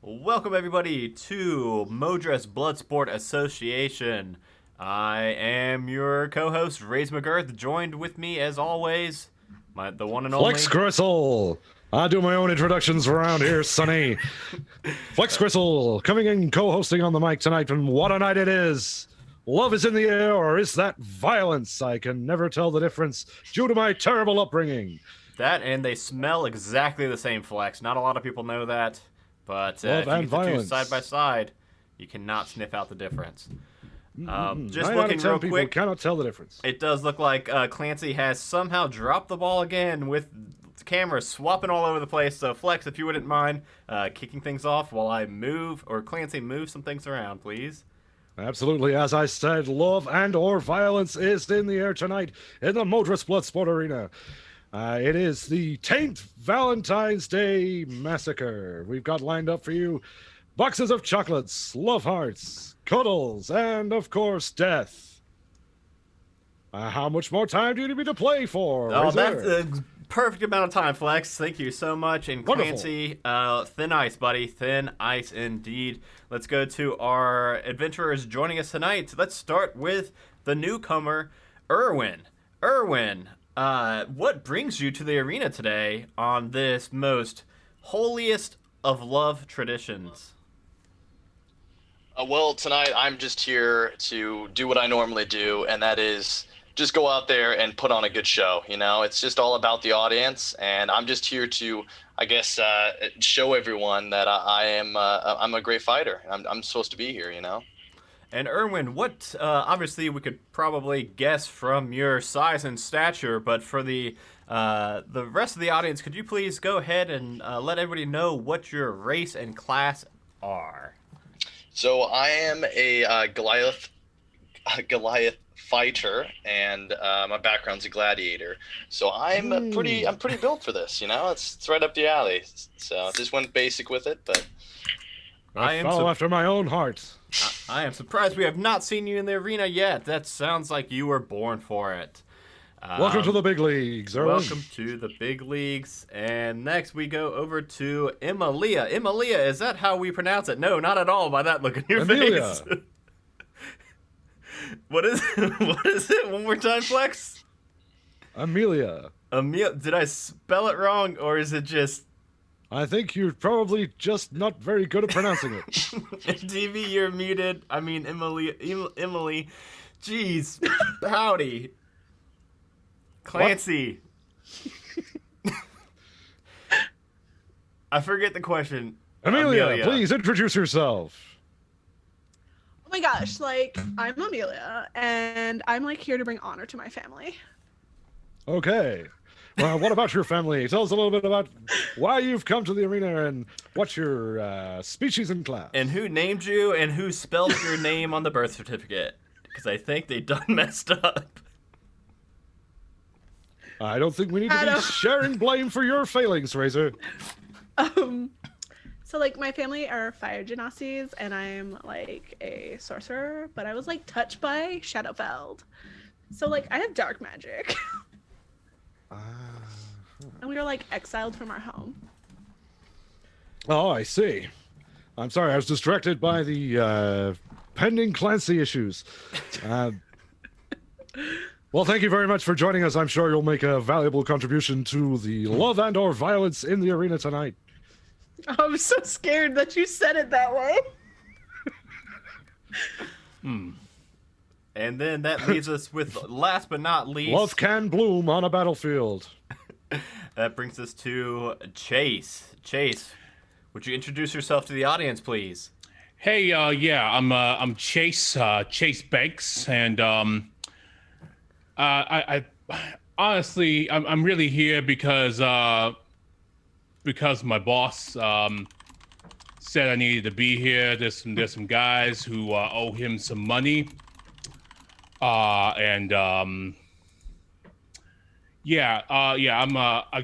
Welcome everybody to Modras Bloodsport Association. I am your co-host, Raze McGirth, joined with me as always, the one and only... Flex Gristle! I do my own introductions around here, Sonny. Flex Gristle, coming in co-hosting on the mic tonight, and what a night it is! Love is in the air, or is that violence? I can never tell the difference due to my terrible upbringing. That and they smell exactly the same, Flex. Not a lot of people know that, but if you get the two side by side, you cannot sniff out the difference. Just looking real quick, cannot tell the difference. It does look like Clancy has somehow dropped the ball again with the camera swapping all over the place. So Flex, if you wouldn't mind kicking things off while I move, or Clancy, move some things around, please. Absolutely. As I said, love and or violence is in the air tonight in the Modras Bloodsport Arena. It is the 10th Valentine's Day Massacre. We've got lined up for you boxes of chocolates, love hearts, cuddles, and, of course, death. How much more time do you need me to play for? Oh, that's a perfect amount of time, Flex. Thank you so much. And Clancy, thin ice, buddy. Thin ice indeed. Let's go to our adventurers joining us tonight. Let's start with the newcomer, Erwin. Erwin, what brings you to the arena today on this most holiest of love traditions? Well, tonight I'm just here to do what I normally do, and that is just go out there and put on a good show. You know, it's just all about the audience, and I'm just here to, I guess, show everyone that I'm a great fighter. I'm supposed to be here, you know. And Erwin, what obviously we could probably guess from your size and stature, but for the rest of the audience, could you please go ahead and let everybody know what your race and class are? So I am a Goliath fighter, and my background's a gladiator. So I'm pretty built for this. You know, it's right up the alley. So just went basic with it, but I follow after my own heart. I am surprised we have not seen you in the arena yet. That sounds like you were born for it. Welcome to the big leagues, Erwin. Welcome to the big leagues. And next we go over to Emilia. Emilia, is that how we pronounce it? No, not at all by that look in your face. What is it? One more time, Flex? Amelia. Did I spell it wrong, or is it just... I think you're probably just not very good at pronouncing it. DV, you're muted. I mean, Emily. Jeez. Howdy. Clancy. I forget the question. Amelia, please introduce yourself. Oh my gosh, I'm Amelia, and I'm here to bring honor to my family. Okay. Well, what about your family? Tell us a little bit about why you've come to the arena and what's your species and class. And who named you and who spelled your name on the birth certificate. Because I think they done messed up. I don't think we need to be sharing blame for your failings, Razor. So my family are fire genassis, and I'm a sorcerer, but I was touched by Shadowfeld. So I have dark magic. And we were exiled from our home. Oh, I see. I'm sorry, I was distracted by the pending Clancy issues. Well, thank you very much for joining us. I'm sure you'll make a valuable contribution to the love and or violence in the arena tonight. I'm so scared that you said it that way. And then that leaves us with, last but not least... Love can bloom on a battlefield. That brings us to Chase. Chase, would you introduce yourself to the audience, please? Hey, I'm Chase, Chase Banks, and I honestly, I'm really here because my boss said I needed to be here. There's some guys who owe him some money, I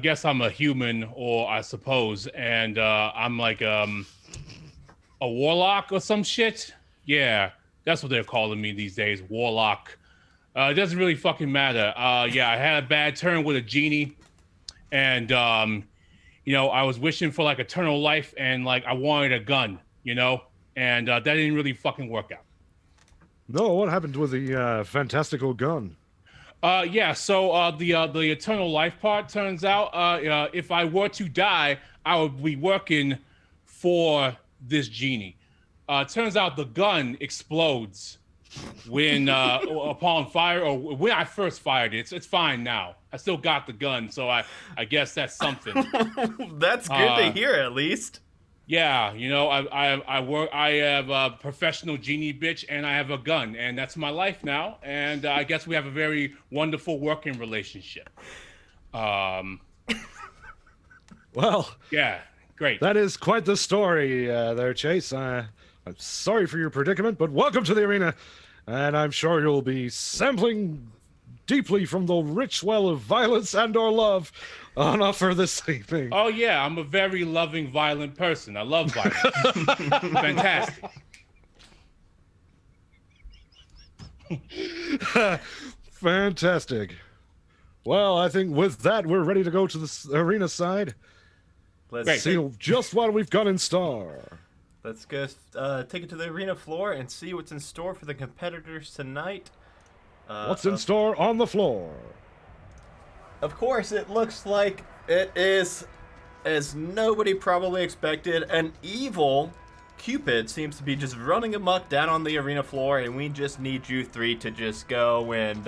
guess I'm a human, or I suppose, and I'm a warlock or some shit. Yeah, that's what they're calling me these days, warlock. It doesn't really fucking matter. I had a bad turn with a genie, and I was wishing for like eternal life and like I wanted a gun, and that didn't really fucking work out. No, what happened with the fantastical gun? So the eternal life part turns out if I were to die, I would be working for this genie. Turns out the gun explodes when upon fire, or when I first fired it. It's fine now. I still got the gun, so I guess that's something. That's good to hear, at least. Yeah, I have a professional genie bitch, and I have a gun, and that's my life now. And I guess we have a very wonderful working relationship. Well, yeah, great. That is quite the story there, Chase. I'm sorry for your predicament, but welcome to the arena. And I'm sure you'll be sampling deeply from the rich well of violence and or love on offer this evening. Oh, yeah, I'm a very loving, violent person. I love violence. Fantastic. Fantastic. Well, I think with that, we're ready to go to the arena side. Let's see just what we've got in store. Let's go take it to the arena floor and see what's in store for the competitors tonight. What's in store on the floor? Of course, it looks like it is, as nobody probably expected, an evil Cupid seems to be just running amok down on the arena floor, and we just need you three to just go and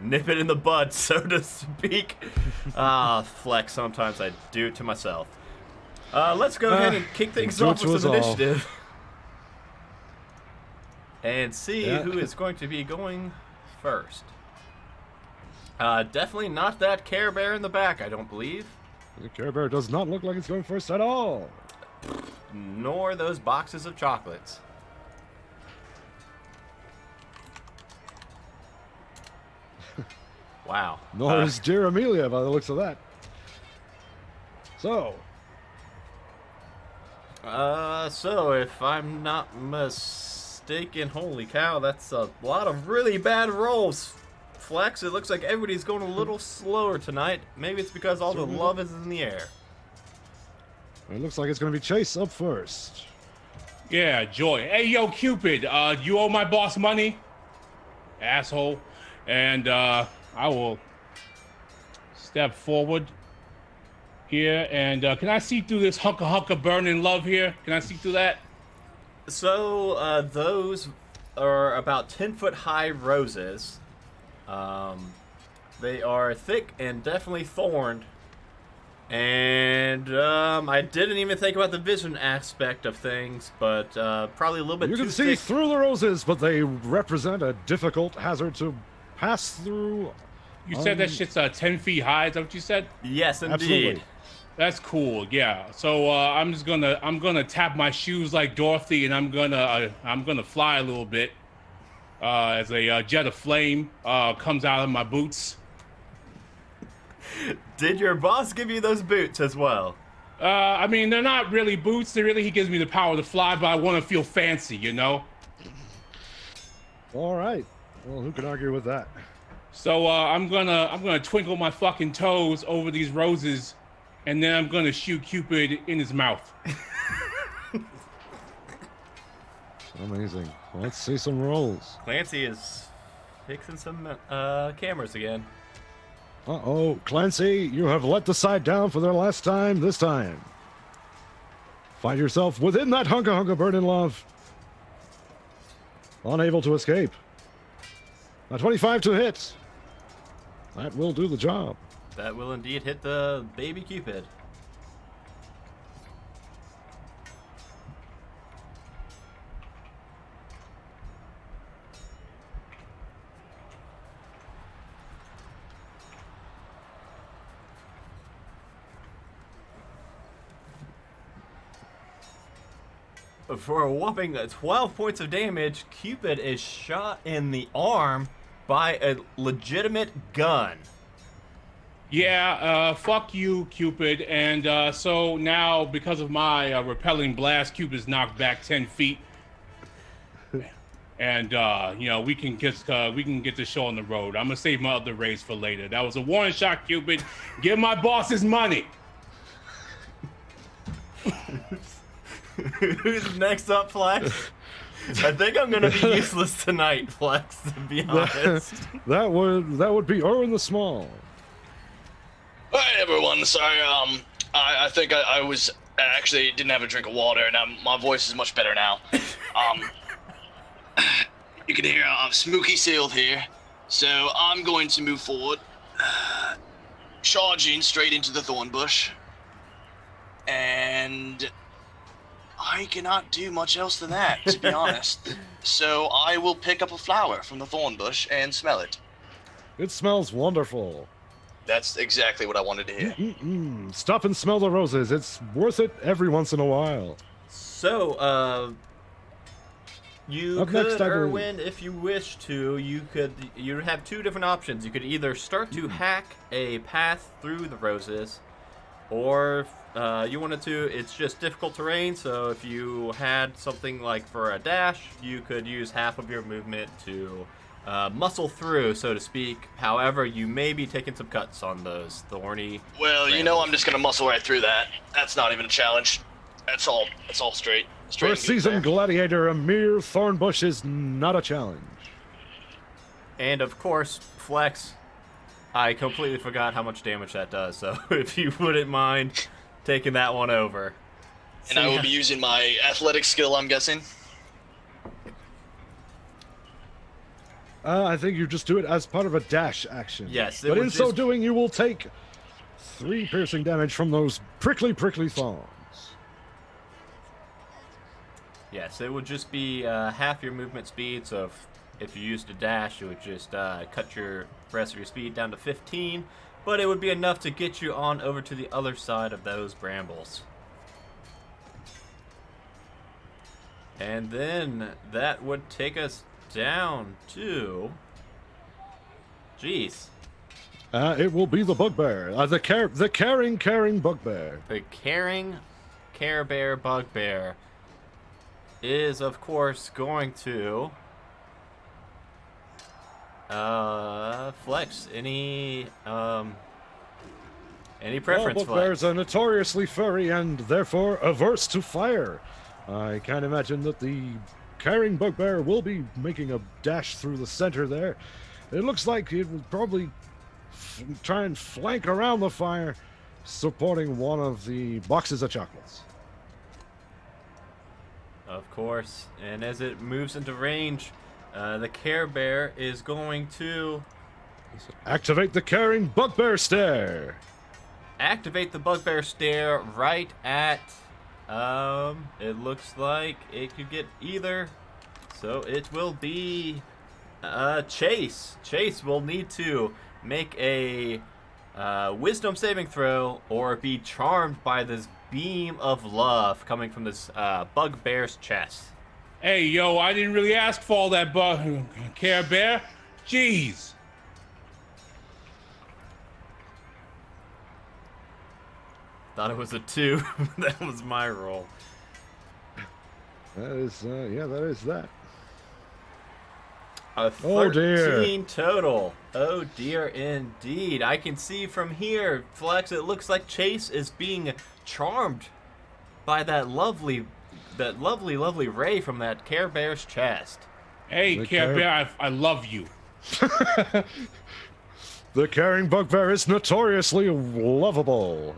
nip it in the bud, so to speak. Flex, sometimes I do it to myself. Let's go ahead and kick things off with some initiative. And see who is going to be going first. Definitely not that Care Bear in the back, I don't believe. The Care Bear does not look like it's going first at all. Nor those boxes of chocolates. Wow. Nor is dear Amelia by the looks of that. So if I'm not mistaken, holy cow, that's a lot of really bad rolls. Flex, it looks like everybody's going a little slower tonight. Maybe it's because all the love is in the air. It looks like it's going to be Chase up first. Yeah, Joy. Hey, yo, Cupid, you owe my boss money? Asshole. And I will step forward here. And can I see through this hunka burning love here? Can I see through that? So, those are about 10-foot high roses. They are thick and definitely thorned. And I didn't even think about the vision aspect of things, but probably a little bit too thick. You can see through the roses, but they represent a difficult hazard to pass through. You said that shit's 10 feet high, is that what you said? Yes, indeed. Absolutely. That's cool, yeah. So I'm gonna tap my shoes like Dorothy, and I'm gonna fly a little bit as a jet of flame comes out of my boots. Did your boss give you those boots as well? I mean, they're not really boots. He gives me the power to fly, but I want to feel fancy, you know? All right. Well, who can argue with that? So I'm gonna twinkle my fucking toes over these roses, and then I'm gonna shoot Cupid in his mouth. Amazing. Let's see some rolls. Clancy is fixing some cameras again. Uh-oh, Clancy, you have let the side down for the last time this time. Find yourself within that hunka burning love. Unable to escape. A 25 to hit. That will do the job. That will indeed hit the baby Cupid. For a whopping 12 points of damage, Cupid is shot in the arm by a legitimate gun. Yeah, fuck you, Cupid. And so now, because of my repelling blast, Cupid's knocked back 10 feet. And we can get the show on the road. I'm gonna save my other race for later. That was a warning shot, Cupid. Give my boss his money. Who's next up, Flex? I think I'm gonna be useless tonight, Flex. To be honest. That would be Erwin the Small. Hi everyone. Sorry. I think I was actually didn't have a drink of water, and my voice is much better now. You can hear I'm Smokey sailed here, so I'm going to move forward, charging straight into the thorn bush, and I cannot do much else than that, to be honest. So I will pick up a flower from the thorn bush and smell it. It smells wonderful. That's exactly what I wanted to hear. Stop and smell the roses. It's worth it every once in a while. So, you Up next, could, I believe. Erwin, if you wish to, you have two different options. You could either start to hack a path through the roses, or you wanted to, it's just difficult terrain, so if you had something like for a dash, you could use half of your movement to muscle through, so to speak. However, you may be taking some cuts on those thorny. Well, you know I'm just gonna muscle right through that. That's not even a challenge. That's all straight. For a and good seasoned there. gladiator, a mere thorn bush is not a challenge. And of course, Flex, I completely forgot how much damage that does, so if you wouldn't mind taking that one over. And I will be using my athletic skill, I'm guessing. I think you just do it as part of a dash action. Yes, it but would in so just- doing, you will take 3 piercing damage from those prickly thorns. Yes, it would just be half your movement speed, so if you used a dash, it would just cut your rest of your speed down to 15, but it would be enough to get you on over to the other side of those brambles. And then that would take us down to... Jeez. It will be the bugbear. The caring bugbear. The caring Care Bear Bugbear is, of course, going to Flex. Any preference, Well, bugbears Flex? are notoriously furry and therefore averse to fire. I can't imagine that the caring bugbear will be making a dash through the center there. It looks like it will probably try and flank around the fire, supporting one of the boxes of chocolates. Of course. And as it moves into range, the Care Bear is going to Activate the caring bugbear stare. activate the Bugbear Stare right at... it looks like it could get either. So it will be Chase. Chase will need to make a wisdom saving throw or be charmed by this beam of love coming from this bugbear's chest. Hey, yo, I didn't really ask for all that, Care Bear. Jeez. Thought it was a 2. That was my roll. That is, that is that. A Oh, dear. 13 total. Oh dear indeed. I can see from here, Flex, it looks like Chase is being charmed by that lovely ray from that Care Bear's chest. Hey, The Care Care- Bear, I love you. The caring bugbear is notoriously lovable.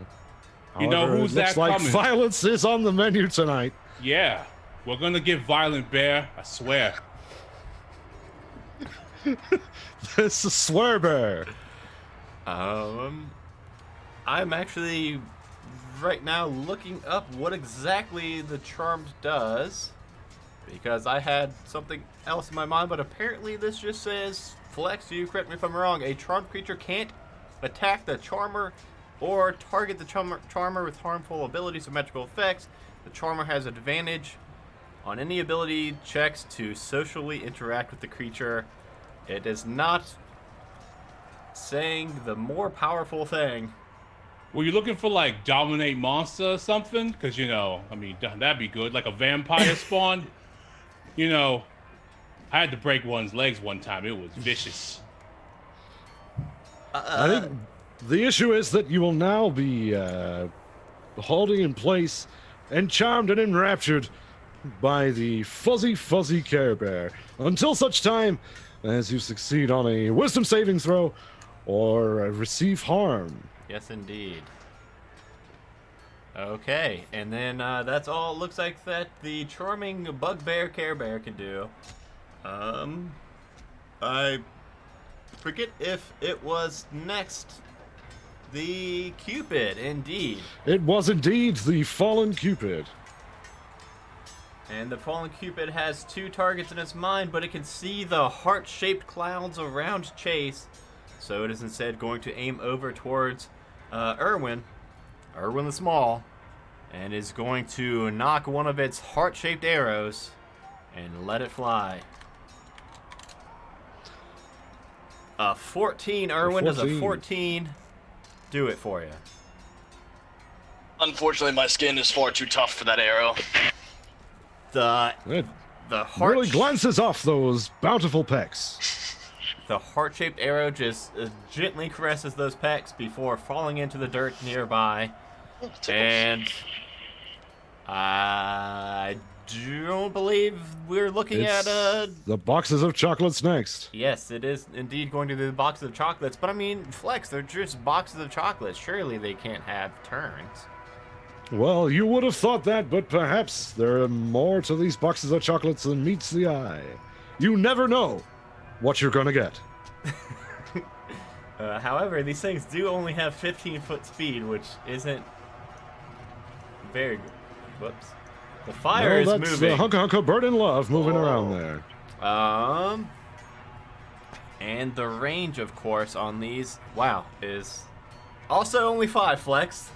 You know However, who's it looks that like coming? violence is on the menu tonight. Yeah, we're gonna get violent, Bear. I swear. It's a swear bear. I'm actually right now looking up what exactly the charmed does, because I had something else in my mind, but apparently this just says, Flex, you correct me if I'm wrong, a charmed creature can't attack the charmer or target the charmer with harmful abilities or magical effects. The charmer has advantage on any ability checks to socially interact with the creature. It is not saying the more powerful thing. Were you looking for like dominate monster or something? Because I mean, that'd be good, like a vampire spawn. I had to break one's legs one time. It was vicious. I think the issue is that you will now be holding in place and charmed and enraptured by the fuzzy Care Bear until such time as you succeed on a wisdom saving throw or receive harm. Yes, indeed. Okay, and then that's all it looks like that the charming Bugbear Care Bear can do. I forget if it was next the Cupid, indeed. It was indeed the Fallen Cupid. And the Fallen Cupid has 2 targets in its mind, but it can see the heart-shaped clouds around Chase. So it is instead going to aim over towards Erwin the Small, and is going to knock one of its heart-shaped arrows and let it fly. A 14, Erwin. Does a 14 do it for you? Unfortunately, my skin is far too tough for that arrow. It The heart really glances off those bountiful pecs. The heart-shaped arrow just gently caresses those pecs before falling into the dirt nearby. And I don't believe we're looking at the boxes of chocolates next. Yes, it is indeed going to be the boxes of chocolates. But I mean, Flex, they're just boxes of chocolates. Surely they can't have turns. Well, you would have thought that, but perhaps there are more to these boxes of chocolates than meets the eye. You never know what you're gonna get. However, these things do only have 15-foot speed, which isn't very good. Whoops. The fire is that's moving. Hunka Bird in Love moving around there. And the range, of course, on these, wow, is also only 5, Flex.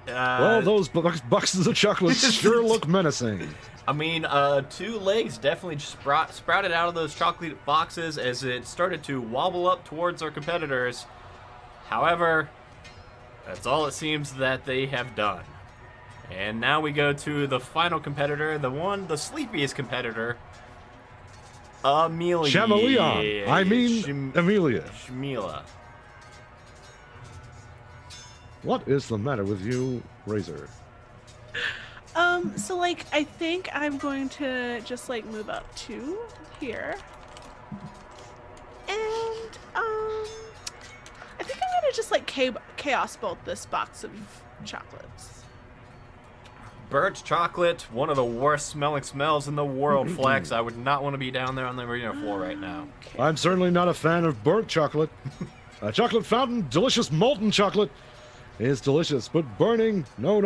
Well, those boxes of chocolates sure look menacing. I mean, 2 legs definitely sprouted out of those chocolate boxes as it started to wobble up towards our competitors. However, that's all it seems that they have done. And now we go to the final competitor, the sleepiest competitor, Amelia. Chameleon. I mean, Amelia. Shamila. What is the matter with you, Razor? So like I think I'm going to just like move up to here. And I think I'm gonna just like chaos bolt this box of chocolates. Burnt chocolate, one of the worst smelling smells in the world, Flex. I would not want to be down there on the arena floor right now. Okay. I'm certainly not a fan of burnt chocolate. A chocolate fountain, delicious molten chocolate, is delicious, but burning, no.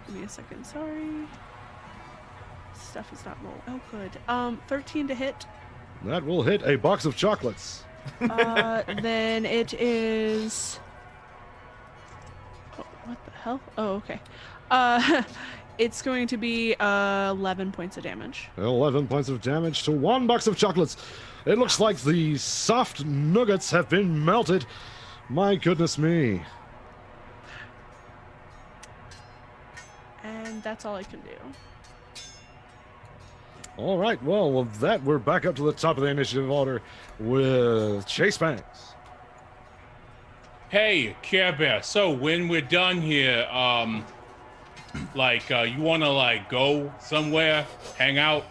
Give me a second, sorry. Stuff is not roll. Oh, good. 13 to hit. That will hit a box of chocolates. Then it is. Oh, what the hell? Oh, okay. It's going to be 11 points of damage. 11 points of damage to 1 box of chocolates. It looks like the soft nuggets have been melted. My goodness me. And that's all I can do. All right, well, with that, we're back up to the top of the initiative order with Chase Banks. Hey, Care Bear. So when we're done here, you want to go somewhere, hang out?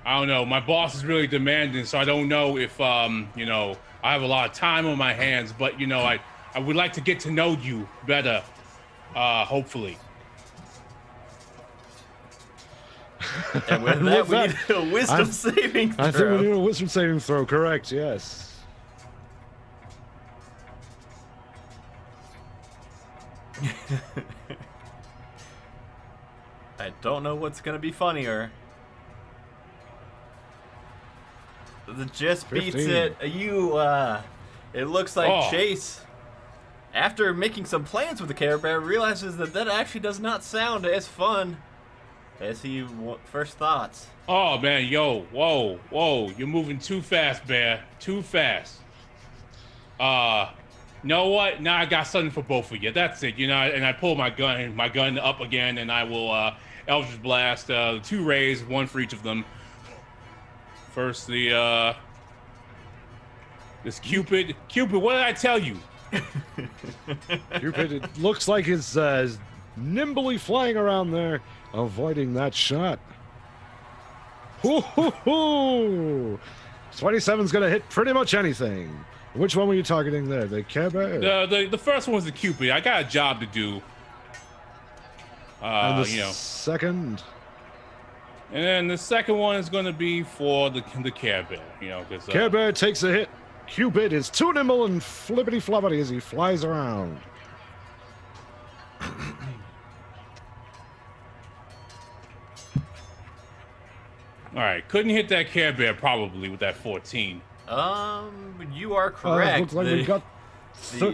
I don't know. My boss is really demanding, so I don't know if I have a lot of time on my hands. But I would like to get to know you better. Hopefully. And with that, we need a wisdom saving throw. I think we need a wisdom saving throw, correct, yes. I don't know what's going to be funnier. The just beats 15. it. It looks like Chase, after making some plans with the Care Bear, realizes that actually does not sound as fun as he first thought. Oh, man, whoa. You're moving too fast, Bear. Too fast. Know what? Now I got something for both of you. That's it, and I pull my gun up again, and I will Eldritch Blast 2 rays, 1 for each of them. First, this Cupid. Cupid, what did I tell you? Cupid, it looks like is nimbly flying around there, avoiding that shot. Hoo hoo hoo! 27's gonna hit pretty much anything. Which one were you targeting there? The Care Bear? The first one was the Cupid. I got a job to do. And the You know. second? And then the second one is going to be for the Care Bear. You know, because Care Bear takes a hit. Cupid is too nimble and flippity floppity as he flies around. all right, couldn't hit that Care Bear probably with that 14. You are correct. Looks like we got.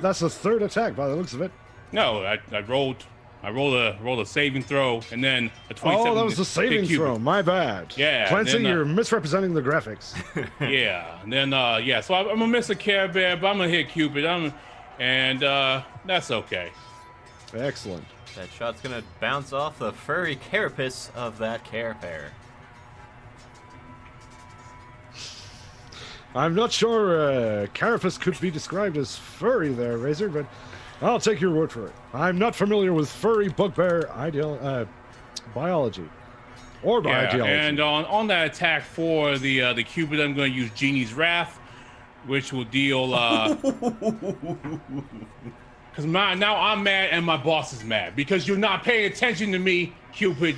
That's the third attack by the looks of it. No, I rolled a saving throw and then a 27. Oh, that was the hit saving Cupid. throw. My bad. Yeah, Clancy, then, you're misrepresenting the graphics. Yeah, and then yeah, so I'm gonna miss a Care Bear, but I'm gonna hit Cupid. And that's okay. Excellent. That shot's gonna bounce off the furry carapace of that Care Bear. I'm not sure carapace could be described as furry there, Razor, but I'll take your word for it. I'm not familiar with furry bugbear biology or Yeah, ideology. and on that attack for the Cupid, I'm going to use Genie's Wrath, which will deal. Because now I'm mad and my boss is mad because you're not paying attention to me, Cupid.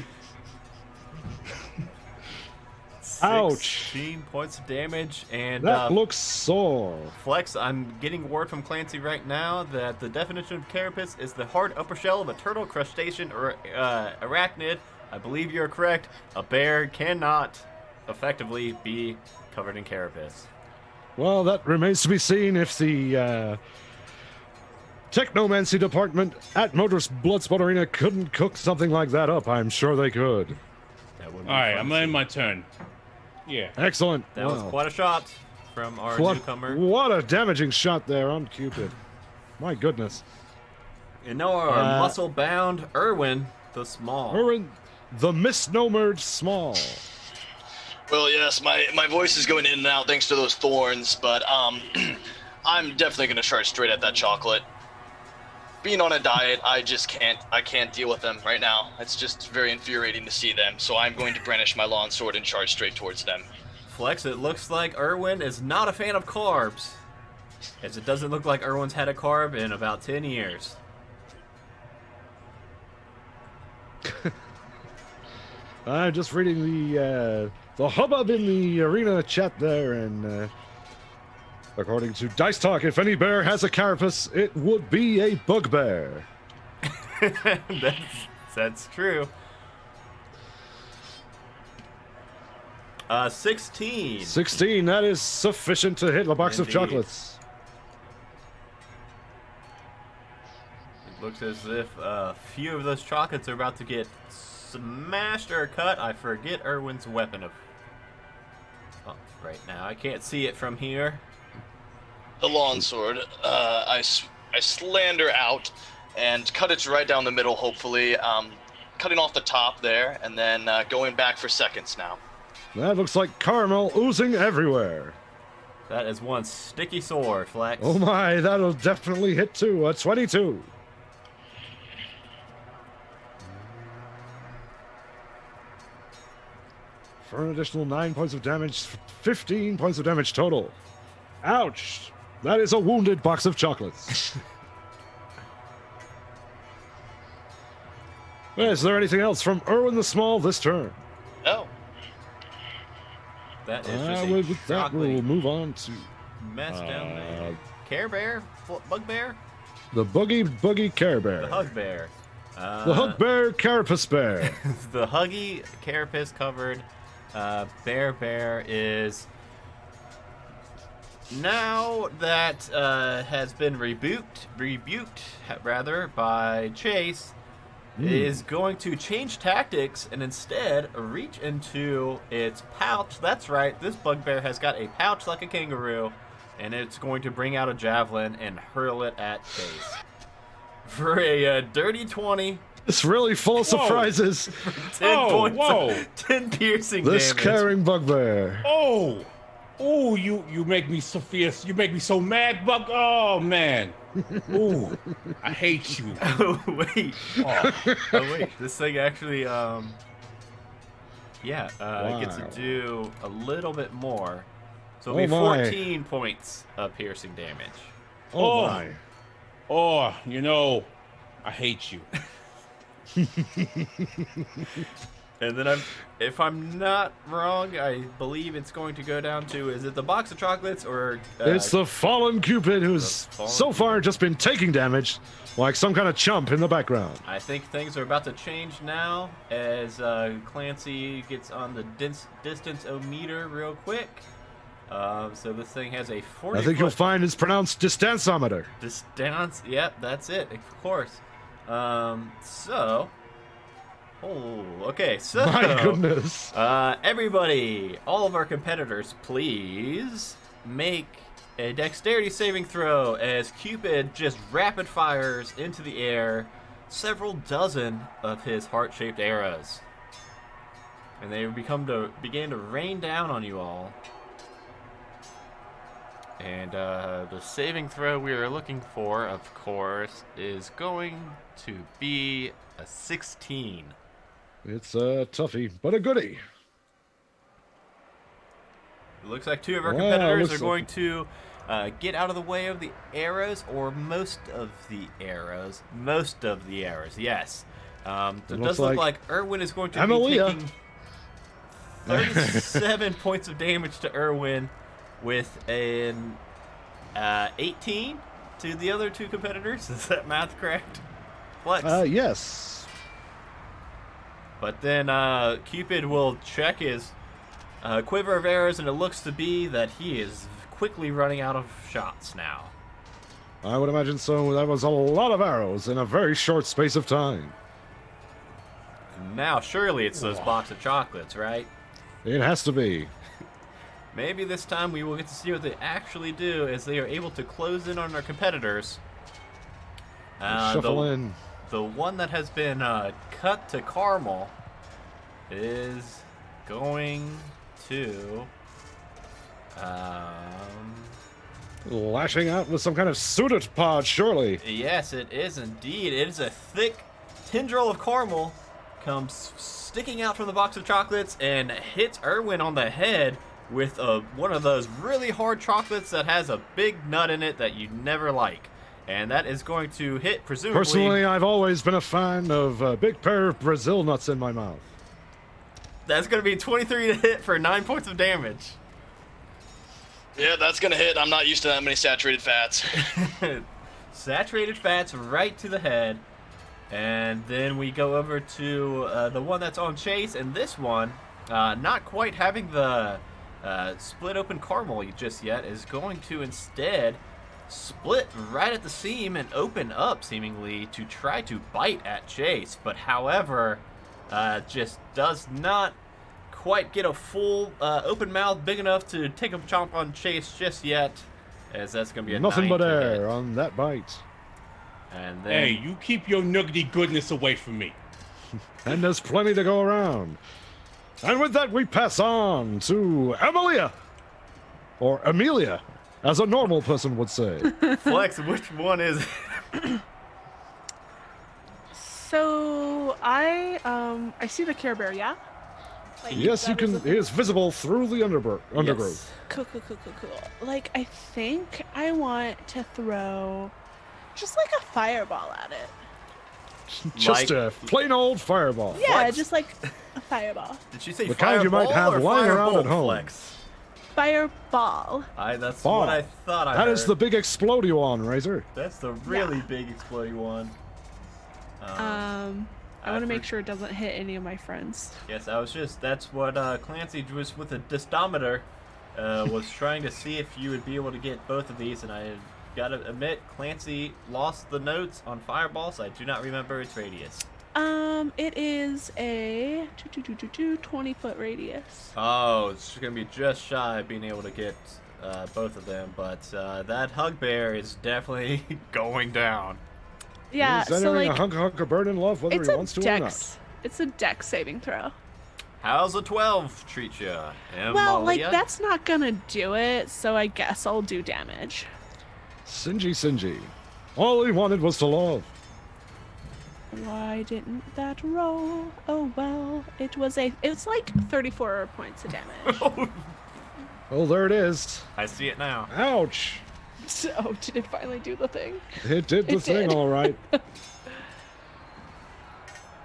Ouch. 16 points of damage, and That looks sore. Flex, I'm getting word from Clancy right now that the definition of carapace is the hard upper shell of a turtle, crustacean, or arachnid. I believe you're correct. A bear cannot effectively be covered in carapace. Well, that remains to be seen if the technomancy department at Modras Bloodsport Arena couldn't cook something like that up. I'm sure they could. That would be All right, fun I'm to in see. my turn. Yeah. Excellent. That was Wow. quite a shot from our What, newcomer. what a damaging shot there on Cupid. My goodness. And now our muscle-bound Irwin the Small. Erwin, the misnomered Small. Well, yes, my voice is going in and out thanks to those thorns, but I'm definitely gonna charge straight at that chocolate. Being on a diet, I can't deal with them right now. It's just very infuriating to see them, so I'm going to brandish my lawn sword and charge straight towards them. Flex, it looks like Irwin is not a fan of carbs, as it doesn't look like Irwin's had a carb in about 10 years. I'm just reading the hubbub in the arena chat there, and according to Dice Talk, if any bear has a carapace, it would be a bugbear. That's true. 16. 16, that is sufficient to hit a box of Indeed. chocolates. It looks as if a few of those chocolates are about to get smashed or cut. I forget Irwin's weapon of right now. I can't see it from here. The lawn sword, I slander out and cut it right down the middle, hopefully, cutting off the top there, and then going back for seconds now. That looks like caramel oozing everywhere. That is one sticky sword, Flex. Oh my, that'll definitely hit too. A 22. For an additional 9 points of damage, 15 points of damage total. Ouch! That is a wounded box of chocolates. Is there anything else from Irwin the Small this turn? No. That is just a With that, we'll chocolate move on to mess down there. Care Bear? Bugbear? the Boogie Care Bear. The Hug Bear. The Hug Bear Carapace Bear. The Huggy Carapace covered Bear is now that has been rebuked rather by Chase, is going to change tactics and instead reach into its pouch. That's right, this bugbear has got a pouch like a kangaroo, and it's going to bring out a javelin and hurl it at Chase. For a dirty 20. It's really full of surprises. 10 points. Whoa. 10 piercing This damage. caring bugbear. Oh, you make me so fierce. You make me so mad, Buck. Oh man. Ooh, I hate you. Oh wait. Oh, Oh wait. This thing actually gets to Wow. do a little bit more. So Oh it'll be my. 14 points of piercing damage. Oh, Oh. my. oh, you know, I hate you. And then if I'm not wrong, I believe it's going to go down to, is it the box of chocolates or It's the Fallen Cupid who's The Fallen so far Cupid. just been taking damage like some kind of chump in the background. I think things are about to change now as Clancy gets on the distance-o-meter real quick. So this thing has a 40 I think you'll foot find it's pronounced distanceometer. distance. Yep, that's it, of course. So... Oh, okay, so... My goodness. Everybody, all of our competitors, please make a dexterity saving throw as Cupid just rapid fires into the air several dozen of his heart-shaped arrows. And they began to rain down on you all. And the saving throw we are looking for, of course, is going to be a 16. It's a toughie, but a goodie. It looks like two of our Wow, competitors looks are going to get out of the way of the arrows, or most of the arrows. Most of the arrows, yes. So it looks does look like like Erwin is going to Emilia. be taking 37 points of damage to Erwin with an 18 to the other two competitors. Is that math correct? Flex. Yes. But then Cupid will check his quiver of arrows, and it looks to be that he is quickly running out of shots now. I would imagine so. That was a lot of arrows in a very short space of time. Now, surely it's those box of chocolates, right? It has to be. Maybe this time we will get to see what they actually do as they are able to close in on our competitors. Shuffle in. The one that has been cut to caramel is going to... Lashing out with some kind of pseudopod, surely. Yes, it is indeed. It is a thick tendril of caramel comes sticking out from the box of chocolates and hits Erwin on the head with one of those really hard chocolates that has a big nut in it that you never like. And that is going to hit, presumably... Personally, I've always been a fan of a big pair of Brazil nuts in my mouth. That's going to be 23 to hit for 9 points of damage. Yeah, that's gonna hit. I'm not used to that many saturated fats. Saturated fats right to the head. And then we go over to the one that's on Chase, and this one, not quite having the split open caramel just yet, is going to instead split right at the seam and open up, seemingly, to try to bite at Chase. But however, just does not quite get a full open mouth big enough to take a chomp on Chase just yet, as that's going to be a Nothing 9 but to air hit. on that bite. And then, Hey, you keep your nuggety goodness away from me. And there's plenty to go around. And with that, we pass on to Emilia. Or Amelia, as a normal person would say. Flex, which one is it? So I see the Care Bear, yeah? Like, Yes, that you can. is It is visible through the undergrowth. Yes. Cool. Like, I think I want to throw just like a fireball at it. Just Like- a plain old fireball. Yeah, Flex. just like a fireball. Did she say The kind you might fireball have or lying around firebolt, at home. Flex? Fireball. That's Ball. what I thought I That heard. is the big explodey one, Razor. That's the really big exploding one. I want to make sure it doesn't hit any of my friends. Yes, that's what Clancy was with a distometer, was trying to see if you would be able to get both of these, and I gotta admit, Clancy lost the notes on Fireball, so I do not remember its radius. It is a 20-foot radius. Oh, it's gonna be just shy of being able to get both of them, but that hug bear is definitely going down. Yeah, He's so entering like a hunk of bird in love, whether it's he a wants to or not. dex. It's a dex saving throw. How's a 12 treat you? Well, like that's not gonna do it, so I guess I'll do damage. Singy. All he wanted was to love. Why didn't that roll? Oh well, it's like 34 points of damage. Oh, there it is. I see it now. Ouch. So did it finally do the thing? It did the thing, all right.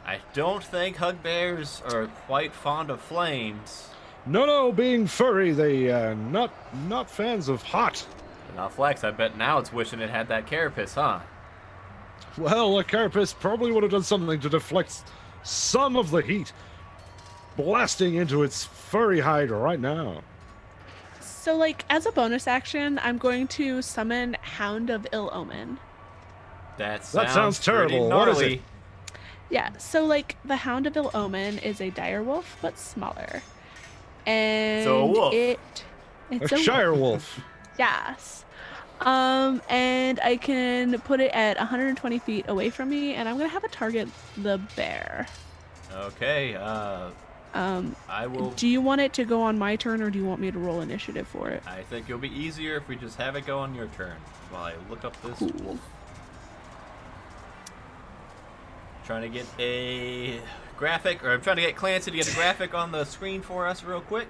I don't think hugbears are quite fond of flames. No, being furry, they not fans of hot. Now, Flex, I bet now it's wishing it had that carapace, huh? Well, a carapace probably would have done something to deflect some of the heat blasting into its furry hide right now. So, like, as a bonus action, I'm going to summon Hound of Ill Omen. That sounds terrible. pretty What is gnarly. it? Yeah, so, like, the Hound of Ill Omen is a dire wolf, but smaller. And So a wolf. it's A shire wolf. Yes. And I can put it at 120 feet away from me, and I'm gonna have it target the bear. Okay, I will... Do you want it to go on my turn, or do you want me to roll initiative for it? I think it'll be easier if we just have it go on your turn while I look up this wolf. Trying to get a graphic, or I'm trying to get Clancy to get a graphic on the screen for us real quick.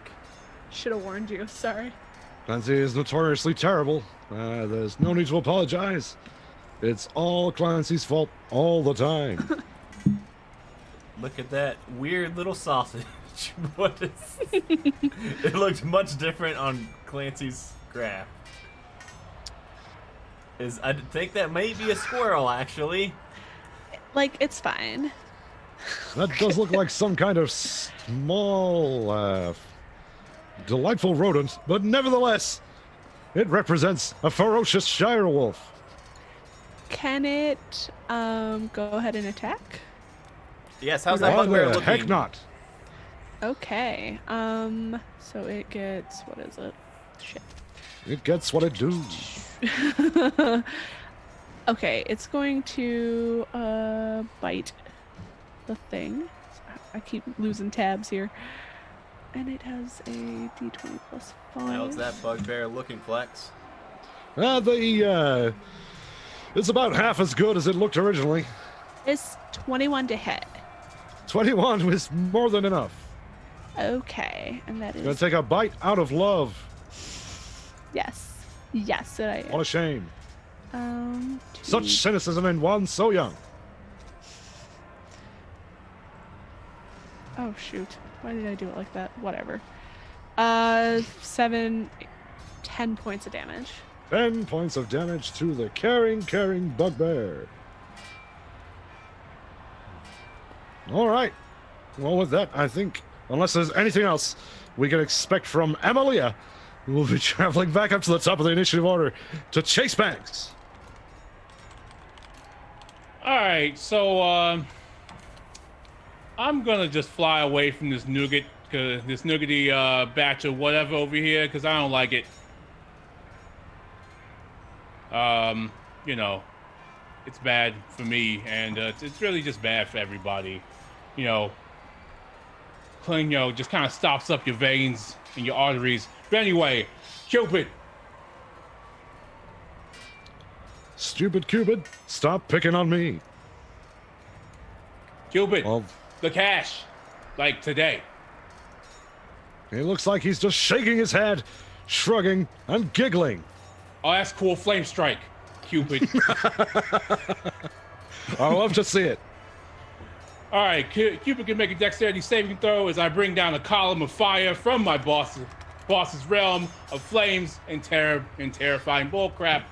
Should have warned you. Sorry. Clancy is notoriously terrible. There's no need to apologize. It's all Clancy's fault all the time. Look at that weird little sausage. What is... It looks much different on Clancy's graph. I think that may be a squirrel, actually. Like, it's fine. That does look like some kind of small, delightful rodent, but nevertheless, it represents a ferocious shire wolf. Can it go ahead and attack? Yes, how's that Why bugbear the looking? heck not? Okay. So it gets, what is it? Shit. It gets what it do. Okay, it's going to bite the thing. I keep losing tabs here. And it has a d20 plus 5. How's that bugbear looking, Flex? It's about half as good as it looked originally. It's 21 to hit. 21 was more than enough. Okay, and that Gonna is... take a bite out of love. Yes. Yes, that I am. What a shame. Two- Such cynicism in one so young. Oh, shoot. Why did I do it like that? Whatever. 10 points of damage. 10 points of damage to the caring bugbear. All right. Well, with that, I think, unless there's anything else we can expect from Emilia, who will be traveling back up to the top of the initiative order to chase Banks. All right, so I'm gonna just fly away from this nougaty batch of whatever over here, because I don't like it. You know, it's bad for me, and it's really just bad for everybody. You know, just kind of stops up your veins and your arteries. But anyway, Cupid. Stupid Cupid, stop picking on me. Cupid, Well, the cash, like today. it looks like he's just shaking his head, shrugging, and giggling. Oh, that's cool. Flame strike, Cupid. I love to see it. All right, Cupid can make a dexterity saving throw as I bring down a column of fire from my boss's realm of flames and terror and terrifying bullcrap.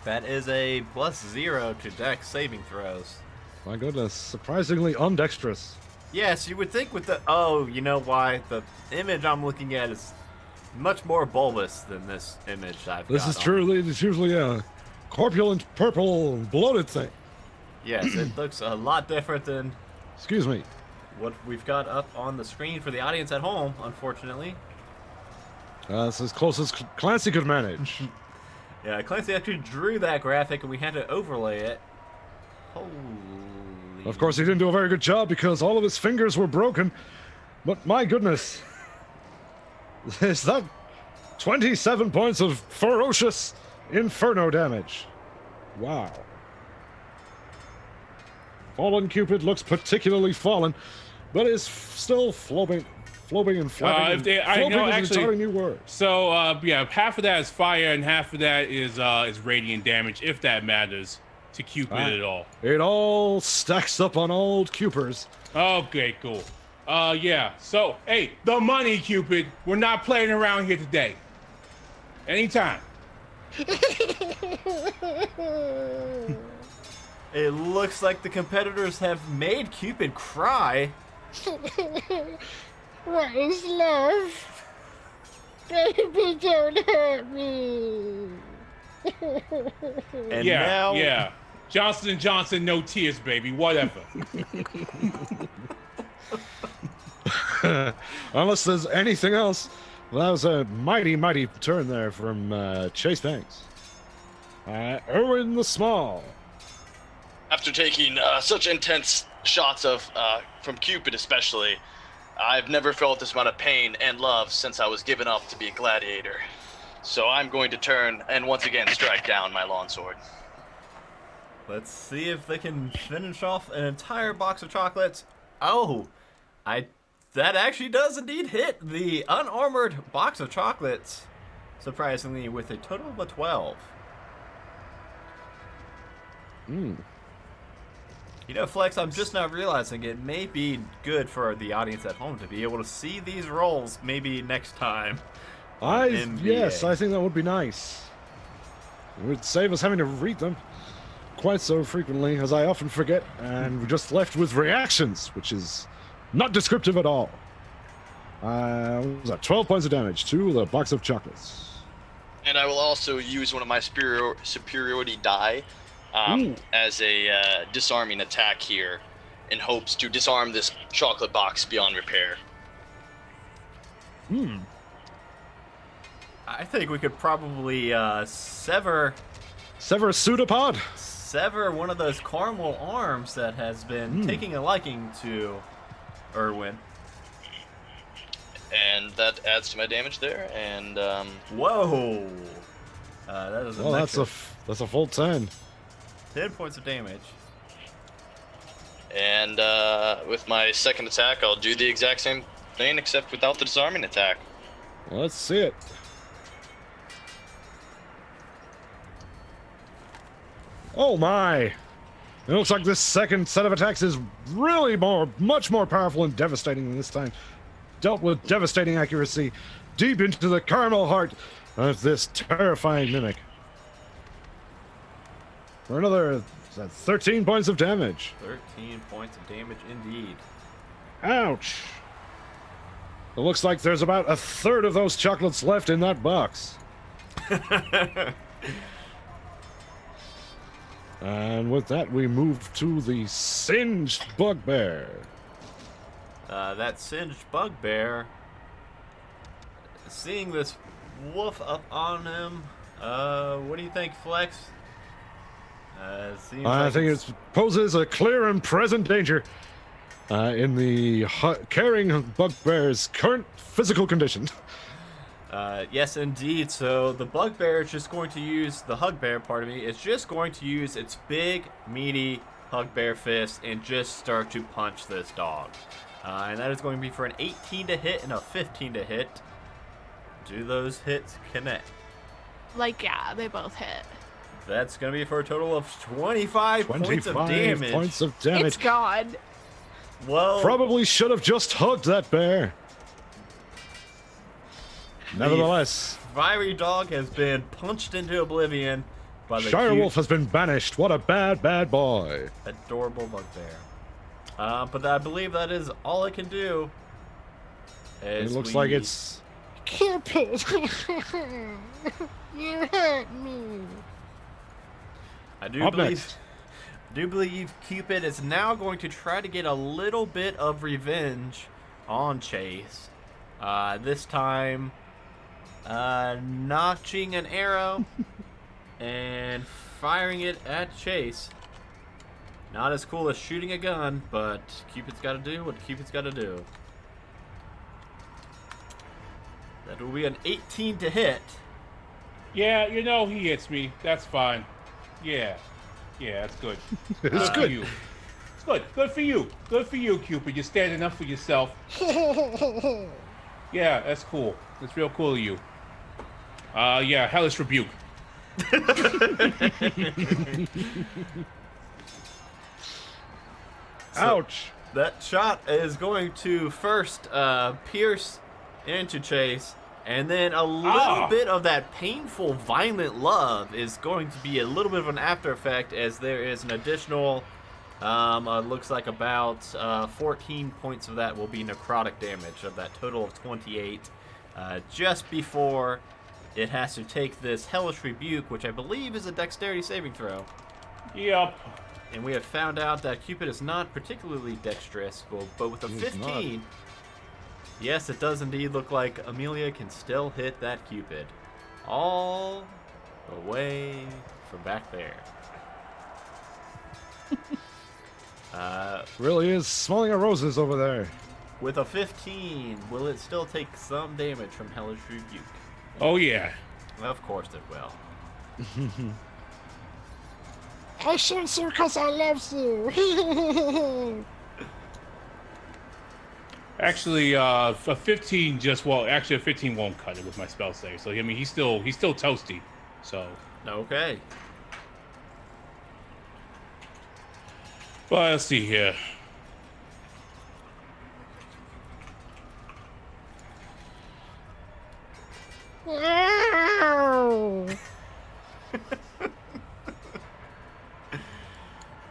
That is a +0 to Dex saving throws. My goodness, surprisingly undexterous. Yes, you would think with the... Oh, you know why? The image I'm looking at is much more bulbous than this image I've got. This is truly, it's usually a corpulent, purple, bloated thing. Yes, it looks a lot different than Excuse me. what we've got up on the screen for the audience at home, unfortunately. That's as close as Clancy could manage. Yeah, Clancy actually drew that graphic and we had to overlay it. Holy... Of course, he didn't do a very good job because all of his fingers were broken. But my goodness. Is that 27 points of ferocious inferno damage? Wow. Fallen Cupid looks particularly fallen, but is still floating and flapping. Floating is an entirely new word. So yeah, half of that is fire and half of that is radiant damage, if that matters to Cupid at all. It all stacks up on old Cupers. Okay, cool. Yeah. So hey, the money, Cupid. We're not playing around here today. Anytime. It looks like the competitors have made Cupid cry. What is love? Baby, don't hurt me. And Yeah, now, yeah. Johnson & Johnson, no tears, baby. Whatever. Unless there's anything else. That was a mighty, mighty turn there from Chase Banks. Erwin the Small. After taking such intense shots from Cupid especially, I've never felt this amount of pain and love since I was given up to be a gladiator. So I'm going to turn and once again strike down my longsword. let's see if they can finish off an entire box of chocolates. Oh, that actually does indeed hit the unarmored box of chocolates, surprisingly, with a total of a 12. You know, Flex, I'm just now realizing it may be good for the audience at home to be able to see these rolls maybe next time. Yes, I think that would be nice. It would save us having to read them quite so frequently, as I often forget, and we're just left with reactions, which is not descriptive at all. What was that? 12 points of damage to the box of chocolates. And I will also use one of my superiority die as a disarming attack here in hopes to disarm this chocolate box beyond repair. I think we could probably sever Sever a pseudopod. sever one of those caramel arms that has been taking a liking to Erwin. And that adds to my damage there, and Whoa! That is That's a full 10. 10 points of damage. and with my second attack, I'll do the exact same thing, except without the disarming attack. Let's see it. Oh my! It looks like this second set of attacks is really much more powerful and devastating than this time. Dealt with devastating accuracy deep into the caramel heart of this terrifying mimic. For another 13 points of damage. 13 points of damage indeed. Ouch! It looks like there's about a third of those chocolates left in that box. And with that, we move to the Singed Bugbear. That singed bugbear, seeing this wolf up on him, what do you think, Flex? I think it poses a clear and present danger in the carrying bugbear's current physical condition. Yes, indeed. So the bugbear is just going to use the hugbear part of me. It's just going to use its big, meaty hugbear fist and just start to punch this dog. And that is going to be for an 18 to hit and a 15 to hit. Do those hits connect? Yeah, they both hit. That's going to be for a total of 25 points of damage. Points of damage. It's gone. Well, Probably should have just hugged that bear. Nevertheless, fiery dog has been punched into oblivion by the Shirewolf has been banished. What a bad, bad boy. adorable bugbear. But I believe that is all it can do. It looks like it's... Cupid, you hurt me. I do Up believe. next. Do believe Cupid is now going to try to get a little bit of revenge on Chase. This time, notching an arrow and firing it at Chase. Not as cool as shooting a gun, but Cupid's got to do what Cupid's got to do. That will be an 18 to hit. Yeah, he hits me. That's fine. Yeah, that's good. It's For good. you. It's good. Good for you. Good for you, Cupid. You're standing up for yourself. Yeah, that's cool. That's real cool of you. Yeah, hellish rebuke. Ouch. That shot is going to first pierce into Chase, and then a little bit of that painful, violent love is going to be a little bit of an after effect, as there is an additional, looks like about 14 points of that will be necrotic damage of that total of 28, just before it has to take this hellish rebuke, which I believe is a dexterity saving throw. Yep. And we have found out that Cupid is not particularly dexterous, but with a 15, yes, it does indeed look like Amelia can still hit that Cupid. All the way from back there. Really is smelling of roses over there. With a 15, will it still take some damage from Hellish Rebuke? Oh, yeah. Of course it will. I shoot you because I love you. Actually, a 15 actually a 15 won't cut it with my spell save. So, I mean, he's still toasty. So. Okay. Well, let's see here.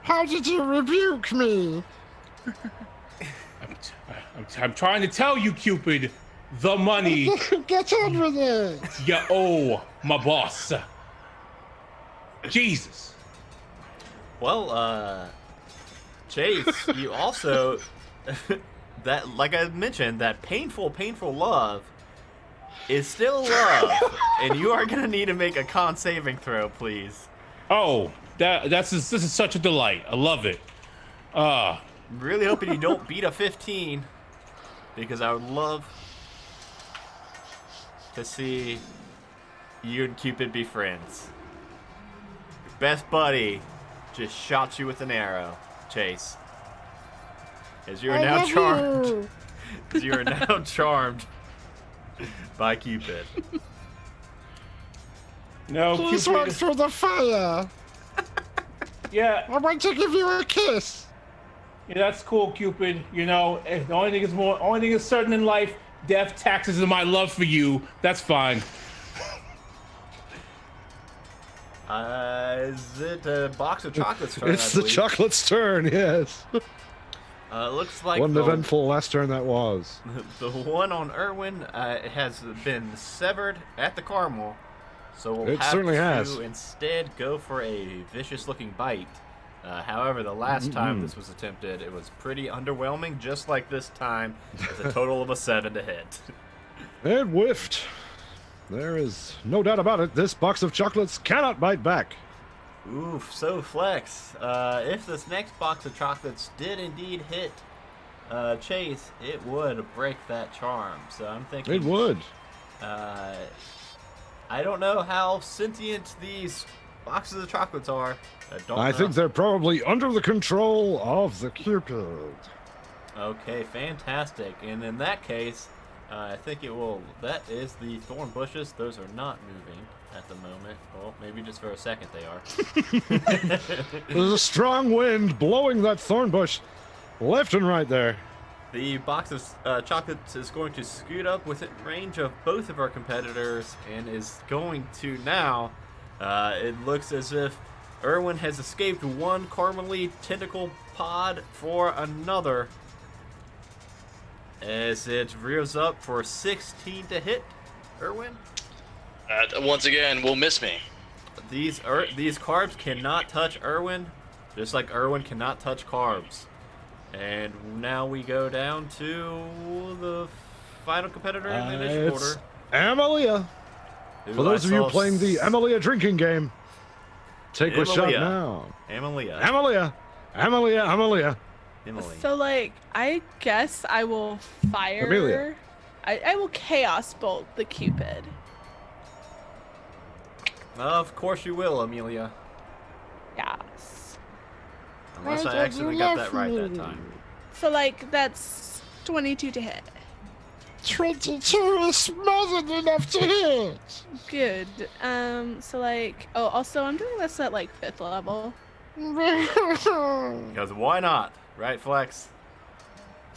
How did you rebuke me? I'm trying to tell you, Cupid, the money Get on with it. you owe my boss. Jesus. Well, Chase, you also, that, like I mentioned, that painful love is still love, and you are going to need to make a con saving throw, please. Oh, this is such a delight. I love it. I'm really hoping you don't beat a 15, because I would love to see you and Cupid be friends. Your best buddy just shot you with an arrow, Chase. As you are now charmed. As you are now charmed by Cupid. No, Please walk Cupid. through the fire. Yeah, I want to give you a kiss. yeah, that's cool, Cupid. You know, the only thing is certain in life: death, taxes, and my love for you. That's fine. Is it a box of chocolates turn? It's the chocolate's turn, yes. Looks like What an eventful last turn that was. the one on Irwin has been severed at the caramel, so we'll It have certainly to has. instead go for a vicious-looking bite. However, the last time this was attempted, it was pretty underwhelming, just like this time, with a total of a 7 to hit. It whiffed. There is no doubt about it. This box of chocolates cannot bite back. Oof, so Flex, if this next box of chocolates did indeed hit Chase, it would break that charm. So I'm thinking It would. I don't know how sentient these boxes of chocolates are. I think they're probably under the control of the Cupid. Okay, fantastic. And in that case, I think it will. That is the thorn bushes. Those are not moving at the moment. Well, maybe just for a second they are. There's a strong wind blowing that thorn bush left and right there. The box of chocolates is going to scoot up within range of both of our competitors and is going to now. It looks as if Irwin has escaped one caramely tentacle pod for another. As it rears up for 16 to hit, Irwin. Once again, will miss me. These carbs cannot touch Irwin, just like Irwin cannot touch carbs. And now we go down to the final competitor in the initial It's order. Amelia. who For those I of you saw playing the Amelia drinking game, take a shot Amelia. now. Amelia. Amelia. Amelia. Amelia. Emily. So, like, I guess I will fire. Amelia. I will chaos bolt the Cupid. Of course you will, Amelia. Unless I accidentally got that right that time. So like that's 22 to hit. 22 is more than enough to hit. Good. So like, oh, also I'm doing this at like 5th level. Because why not? Right, Flex?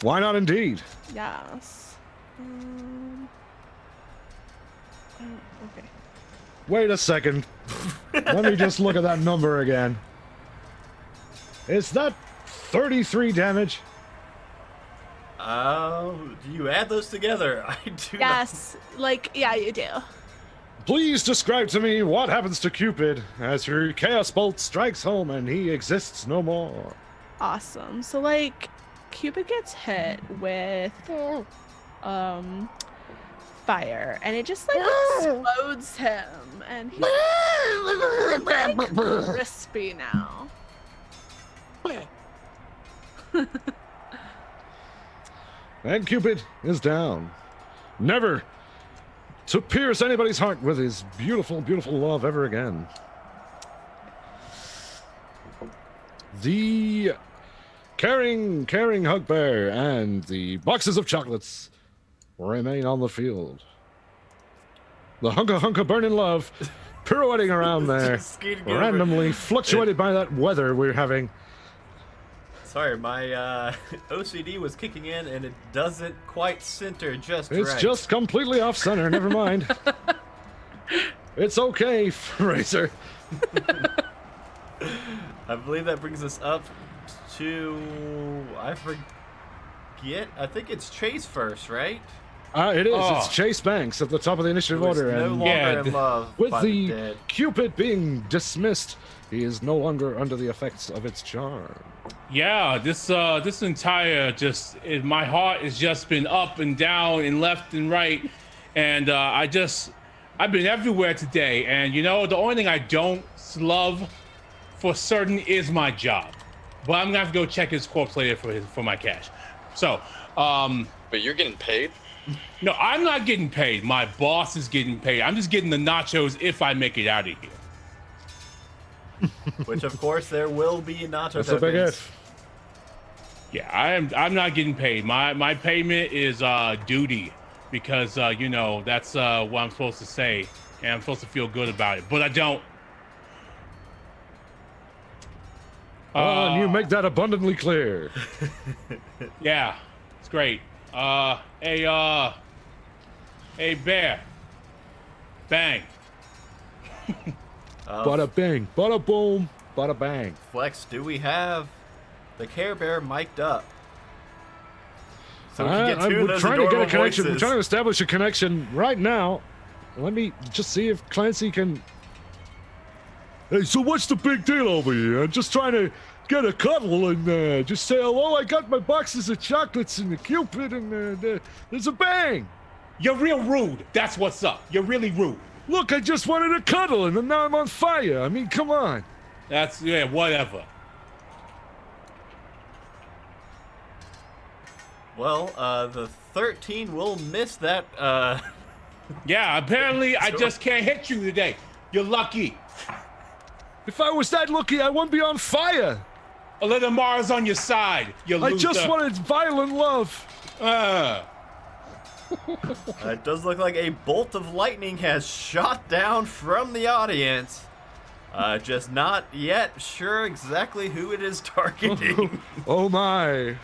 Why not indeed? Yes. Okay. Wait a second. Let me just look at that number again. Is that 33 damage? Do you add those together? I do Yes. Like, yeah, you do. Please describe to me what happens to Cupid as your Chaos Bolt strikes home and he exists no more. Awesome. So like, Cupid gets hit with fire, and it just like explodes him, and he's like crispy now. And Cupid is down. Never to pierce anybody's heart with his beautiful, beautiful love ever again. The caring Hugbear and the boxes of chocolates remain on the field. The hunka burning love pirouetting around there, Just skating over. randomly fluctuated by that weather we're having. Sorry, my OCD was kicking in and it doesn't quite center just It's right. just completely off center, never mind. It's okay, Razor. I believe that brings us up to... I forget. I think it's Chase first, right? It is. Oh. It's Chase Banks at the top of the initiative Who is order. no And longer Yeah, in love with by the dead. Cupid being dismissed, he is no longer under the effects of its charm. Yeah, this entire my heart has just been up and down and left and right, and I've been everywhere today. And you know, the only thing I don't love for certain is my job, but I'm gonna have to go check his corpse later for my cash. So, But you're getting paid? no, I'm not getting paid. My boss is getting paid. I'm just getting the nachos if I make it out of here. Which, of course, there will be nacho That's a big tokens. if. Yeah, I'm not getting paid. My payment is duty, because you know, that's what I'm supposed to say, and I'm supposed to feel good about it, but I don't. And you make that abundantly clear. Yeah, it's great. Hey bear, bang. Bada bing, bada boom, bada bang. Flex, do we have the Care Bear mic'd up? So we can get two of we're those trying to get a adorable connection. We're voices. trying to establish a connection right now. Let me just see if Clancy can. Hey, so what's the big deal over here? I'm just trying to get a cuddle and just say hello. I got my boxes of chocolates and the Cupid and there's a bang. You're real rude. That's what's up. You're really rude. Look, I just wanted a cuddle and now I'm on fire. I mean, come on. That's, yeah, whatever. Well, the 13 will miss that. Yeah, apparently I just can't hit you today. You're lucky. If I was that lucky, I wouldn't be on fire. A little Mars on your side. You I loser. just wanted violent love. It does look like a bolt of lightning has shot down from the audience. Just not yet sure exactly who it is targeting. Oh my.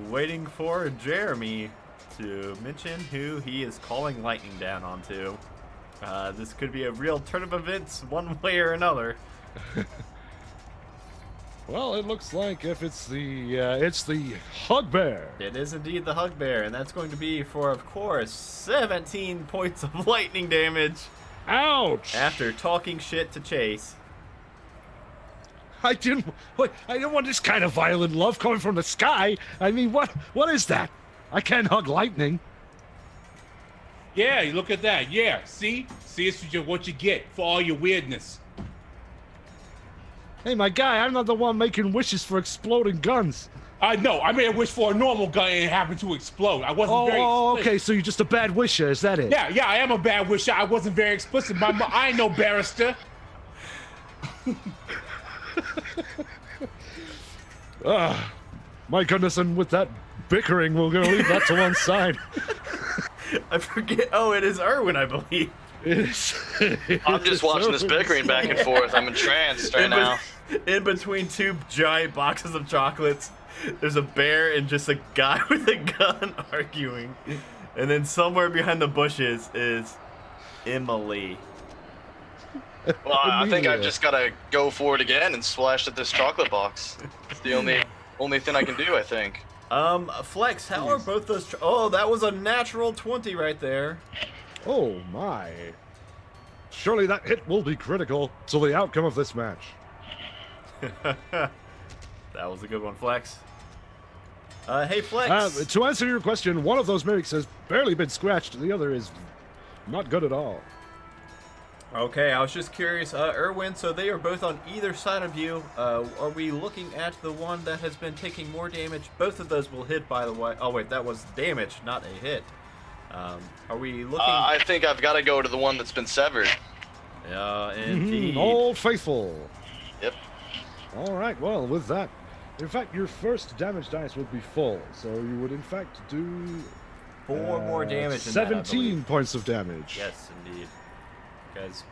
Waiting for Jeremy to mention who he is calling lightning down onto. This could be a real turn of events one way or another. Well, it looks like if it's the Hug Bear. It is indeed the Hug Bear, and that's going to be for, of course, 17 points of lightning damage Ouch! after talking shit to Chase. I didn't want this kind of violent love coming from the sky. I mean, what is that? I can't hug lightning. Yeah, you look at that. Yeah, see? See, it's what you get for all your weirdness. Hey, my guy, I'm not the one making wishes for exploding guns. I know. I made a wish for a normal gun and it happened to explode. I wasn't very Oh, explicit. okay, so you're just a bad wisher, is that it? Yeah, I am a bad wisher. I wasn't very explicit. I ain't no barrister. My goodness, and with that bickering, we're going to leave that to one side. I forget. Oh, it is Erwin, I believe. I'm just watching this bickering back and forth. I'm entranced right now. In between two giant boxes of chocolates, there's a bear and just a guy with a gun arguing. And then somewhere behind the bushes is Emily. Well, I think I've just got to go for it again and splash at this chocolate box. It's the only thing I can do, I think. Flex, how are both those... oh, that was a natural 20 right there. Oh, my. Surely that hit will be critical to the outcome of this match. That was a good one, Flex. Hey, Flex. To answer your question, one of those mimics has barely been scratched. The other is not good at all. Okay, I was just curious, Erwin, so they are both on either side of you. Are we looking at the one that has been taking more damage? Both of those will hit, by the way. Oh, wait, that was damage, not a hit. Are we looking... I think I've got to go to the one that's been severed. Indeed. Old Faithful. Yep. All right, well, with that, in fact, your first damage dice would be full, so you would, in fact, do... 4 more damage than 17 points of damage. Yes, indeed. Because,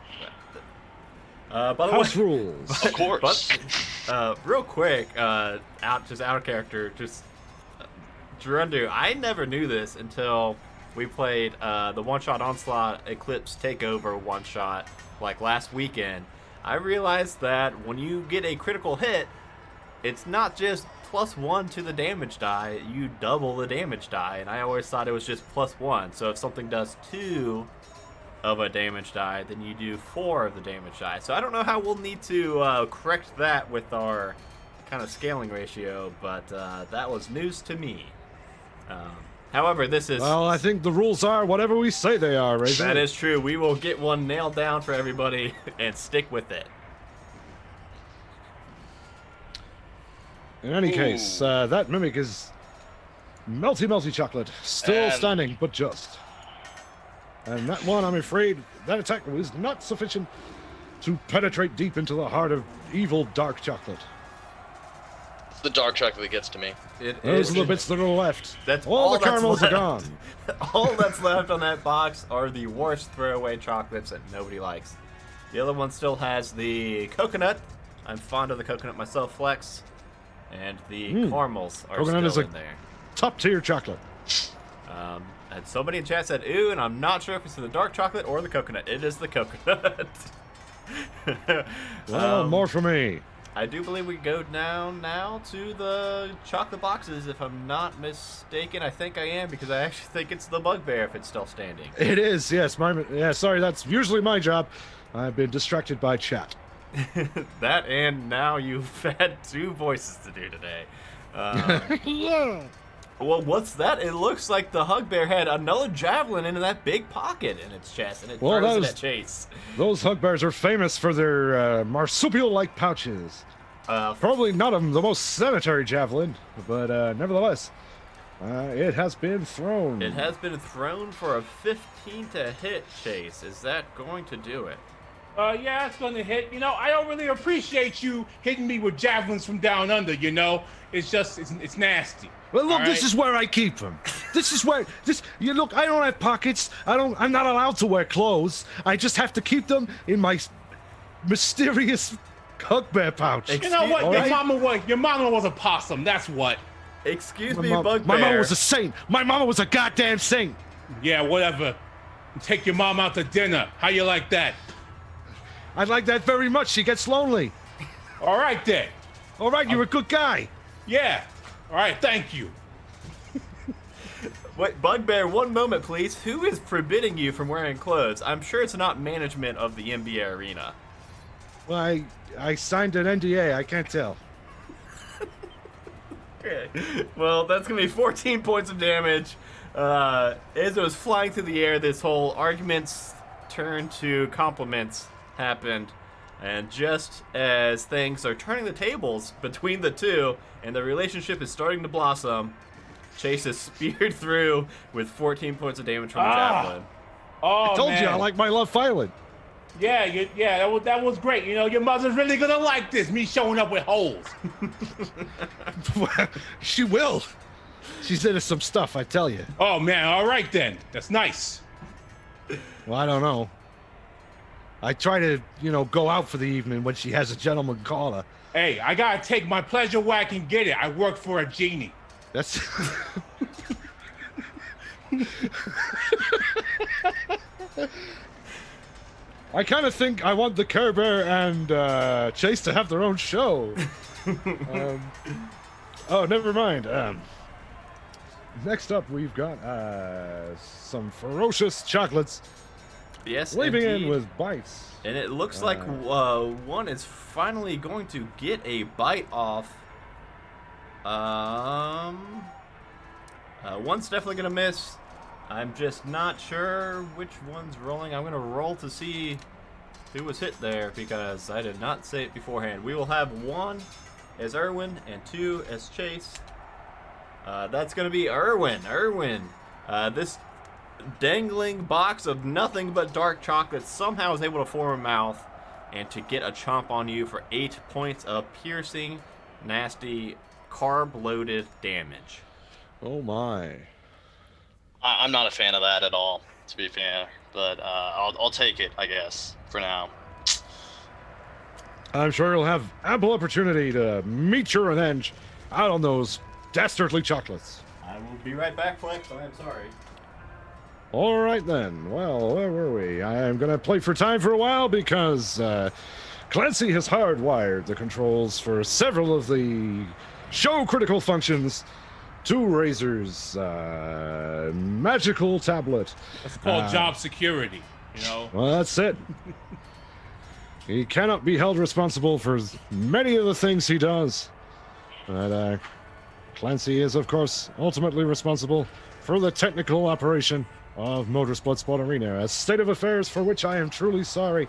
by the House way, rules. Of course. But, real quick, out of character, Gerundu, I never knew this until we played the one-shot Onslaught Eclipse Takeover one-shot, like last weekend. I realized that when you get a critical hit, it's not just +1 to the damage die, you double the damage die, and I always thought it was just +1. So if something does 2 of a damage die, then you do 4 of the damage die. So I don't know how we'll need to correct that with our kind of scaling ratio, but that was news to me. However, this is... well, I think the rules are whatever we say they are, right? That is true. We will get one nailed down for everybody and stick with it. In any case, that mimic is melty chocolate, still standing, but just. And that one, I'm afraid, that attack was not sufficient to penetrate deep into the heart of evil dark chocolate. It's the dark chocolate that gets to me. Those are the bits that are left. That's all the caramels are gone. All that's left on that box are the worst throwaway chocolates that nobody likes. The other one still has the coconut. I'm fond of the coconut myself, Flex. And the caramels are coconut still is in there. Top tier chocolate. And somebody in chat said, ooh, and I'm not sure if it's the dark chocolate or the coconut. It is the coconut. Well, more for me. I do believe we go down now to the chocolate boxes, if I'm not mistaken. I think I am, because I actually think it's the bugbear if it's still standing. It is, yes. Sorry, that's usually my job. I've been distracted by chat. That, and now you've had 2 voices to do today. Yeah. Well, what's that? It looks like the Hugbear had another javelin into that big pocket in its chest, and it throws it at Chase. Those Hugbears are famous for their marsupial-like pouches. Probably not the most sanitary javelin, but nevertheless, it has been thrown. It has been thrown for a 15 to hit, Chase. Is that going to do it? Yeah, it's gonna hit. You know, I don't really appreciate you hitting me with javelins from down under, you know? It's just, it's nasty. Well, look, this is where I keep them. This is where, you look, I don't have pockets. I'm not allowed to wear clothes. I just have to keep them in my mysterious Hugbear pouch. You know what? Your mama was a possum, that's what. Excuse me, Bugbear. My mama was a saint. My mama was a goddamn saint. Yeah, whatever. Take your mom out to dinner. How you like that? I'd like that very much. She gets lonely. All right, then. All right, you're a good guy. Yeah. All right, thank you. Wait, Bugbear, one moment, please. Who is forbidding you from wearing clothes? I'm sure it's not management of the MBA arena. Well, I signed an NDA. I can't tell. Okay. Well, that's going to be 14 points of damage. As it was flying through the air, this whole arguments turn to compliments happened. And just as things are turning the tables between the two and the relationship is starting to blossom, Chase is speared through with 14 points of damage from the javelin. Oh, I told you I like my love violent. Yeah, that was great. You know, your mother's really gonna like this. Me showing up with holes. She will. She's into some stuff, I tell you. Oh man, all right then. That's nice. Well, I don't know. I try to, go out for the evening when she has a gentleman caller. Hey, I gotta take my pleasure where I can get it. I work for a genie. That's. I kind of think I want the Care Bear and Chase to have their own show. Oh, never mind. Next up, we've got some ferocious chocolates. Yes, Waving indeed. in with bites. And it looks like one is finally going to get a bite off. One's definitely going to miss. I'm just not sure which one's rolling. I'm going to roll to see who was hit there because I did not say it beforehand. We will have 1 as Irwin and 2 as Chase. That's going to be Irwin. This dangling box of nothing but dark chocolate somehow is able to form a mouth and to get a chomp on you for 8 points of piercing, nasty, carb-loaded damage. Oh my. I'm not a fan of that at all, to be fair. But I'll take it, I guess, for now. I'm sure you'll have ample opportunity to meet your revenge out on those dastardly chocolates. I will be right back, Flex. I am sorry. All right then. Well, where were we? I'm gonna play for time for a while because Clancy has hardwired the controls for several of the show critical functions to Razor's magical tablet. That's called job security. You know. Well, that's it. He cannot be held responsible for many of the things he does, but Clancy is, of course, ultimately responsible for the technical operation of Modras Bloodsport Arena, a state of affairs for which I am truly sorry,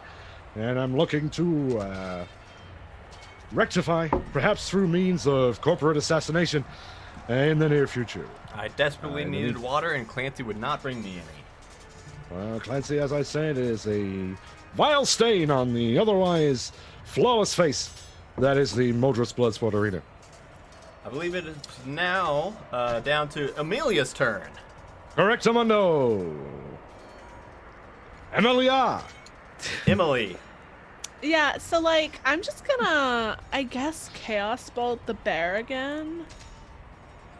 and I'm looking to rectify, perhaps through means of corporate assassination, in the near future. I desperately needed water, and Clancy would not bring me any. Well, Clancy, as I said, is a vile stain on the otherwise flawless face that is the Modras Bloodsport Arena. I believe it is now down to Amelia's turn. Correctamundo. Emilia. Emily. Yeah, so like I'm just gonna I guess Chaos Bolt the bear again.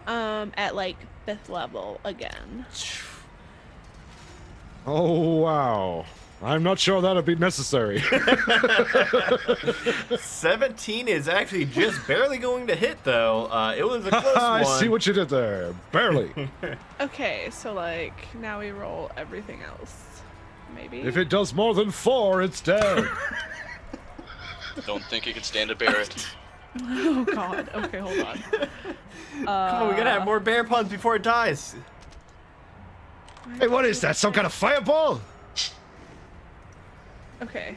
At like 5th level again. Oh wow. I'm not sure that'd be necessary. 17 is actually just barely going to hit, though. It was a close one. I see what you did there. Barely. Okay, so like now we roll everything else. Maybe. If it does more than 4, it's dead. Don't think you can stand to bear it. Oh god. Okay, hold on. Come on, we gotta have more bear puns before it dies. Hey, what is that? Some kind of fireball? Okay.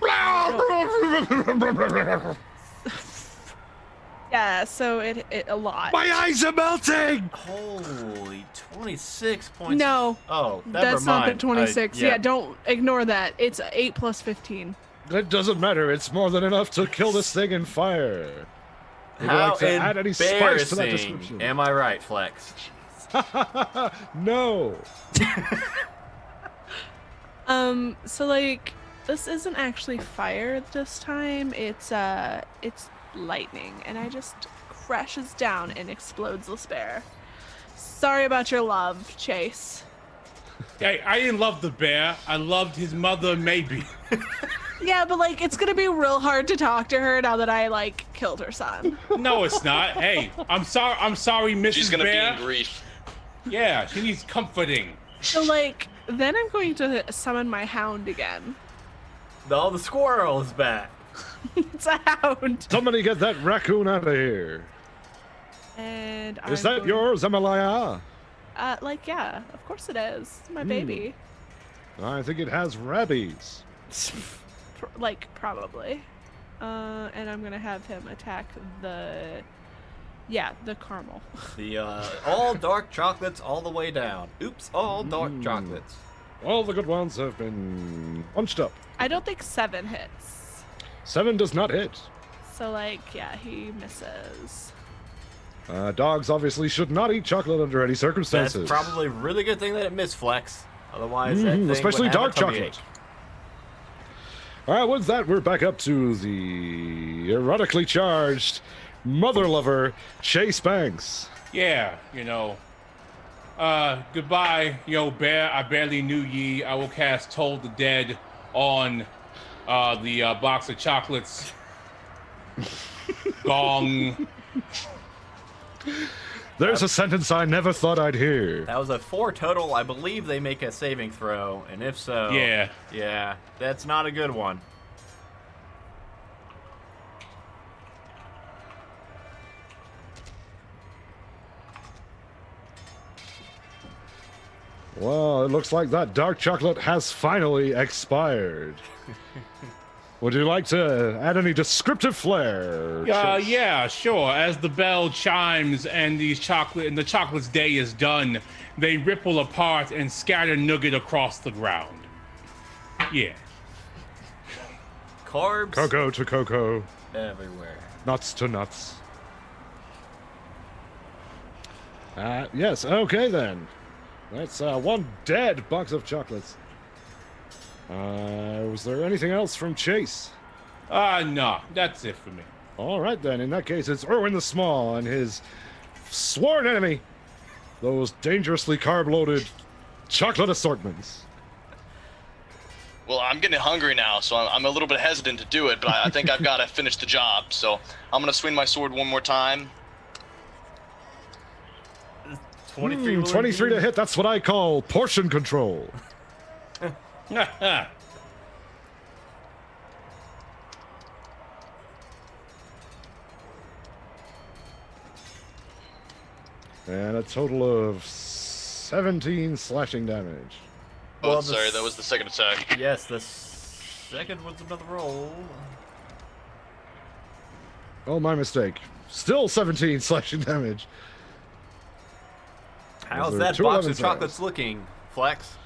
Yeah, so it a lot. My eyes are melting! Holy 26 points. No. Oh, never That's mind. not the 26. Yeah, don't ignore that. It's 8 plus 15. That doesn't matter. It's more than enough to kill this thing in fire. Would you How like to add any spice to that embarrassing. description? Am I right, Flex? No. So like this isn't actually fire this time. It's lightning, and I just crashes down and explodes this bear. Sorry about your love, Chase. Hey, I didn't love the bear. I loved his mother, maybe. Yeah, but like it's gonna be real hard to talk to her now that I like killed her son. No, it's not. Hey, I'm sorry, Mrs. She's gonna Bear. be in grief. Yeah, she needs comforting. So like then I'm going to summon my hound again. Oh, the squirrel is back. It's a hound. Somebody get that raccoon out of here. And Is that yours, Emilia? Like yeah, of course it is. It's my baby. I think it has rabies. Like probably. And I'm gonna have him attack the caramel. The all dark chocolates all the way down. Oops, all dark chocolates. All the good ones have been punched up. I don't think 7 hits. 7 does not hit. So, like, yeah, he misses. Dogs obviously should not eat chocolate under any circumstances. That's probably a really good thing that it missed, Flex. Otherwise, that thing especially would have dark a tummy chocolate. ache. All right, with that, we're back up to the erotically charged mother lover, Chase Banks. Yeah, goodbye, bear. I barely knew ye. I will cast Toll the Dead on the box of chocolates. Gong. There's a sentence I never thought I'd hear. That was a 4 total. I believe they make a saving throw, and if so, yeah, that's not a good one. Well, it looks like that dark chocolate has finally expired. Would you like to add any descriptive flair? Yeah, sure. As the bell chimes and the chocolate's day is done, they ripple apart and scatter nougat across the ground. Yeah. Carbs Cocoa to cocoa, everywhere. nuts to nuts. Yes, okay then. That's 1 dead box of chocolates. Was there anything else from Chase? No, that's it for me. All right then, in that case, it's Erwin the Small and his sworn enemy, those dangerously carb-loaded chocolate assortments. Well, I'm getting hungry now, so I'm a little bit hesitant to do it, but I think I've got to finish the job. So I'm going to swing my sword one more time. 23 23 to hit, that's what I call portion control. And a total of 17 slashing damage. Oh, Well, sorry, that was the second attack. Yes, the second was another roll. Oh, my mistake. Still 17 slashing damage. How's Those are that two box 11s of chocolates looking, Flex?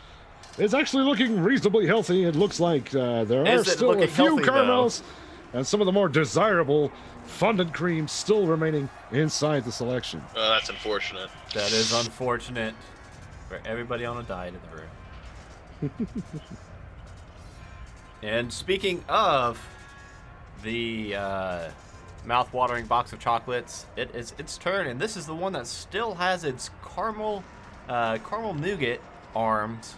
It's actually looking reasonably healthy. It looks like there are Is it still a looking few healthy, though? caramels and some of the more desirable fondant cream still remaining inside the selection. That's unfortunate. That is unfortunate for everybody on a diet in the room. And speaking of the mouth-watering box of chocolates, it is its turn, and this is the one that still has its caramel nougat arms,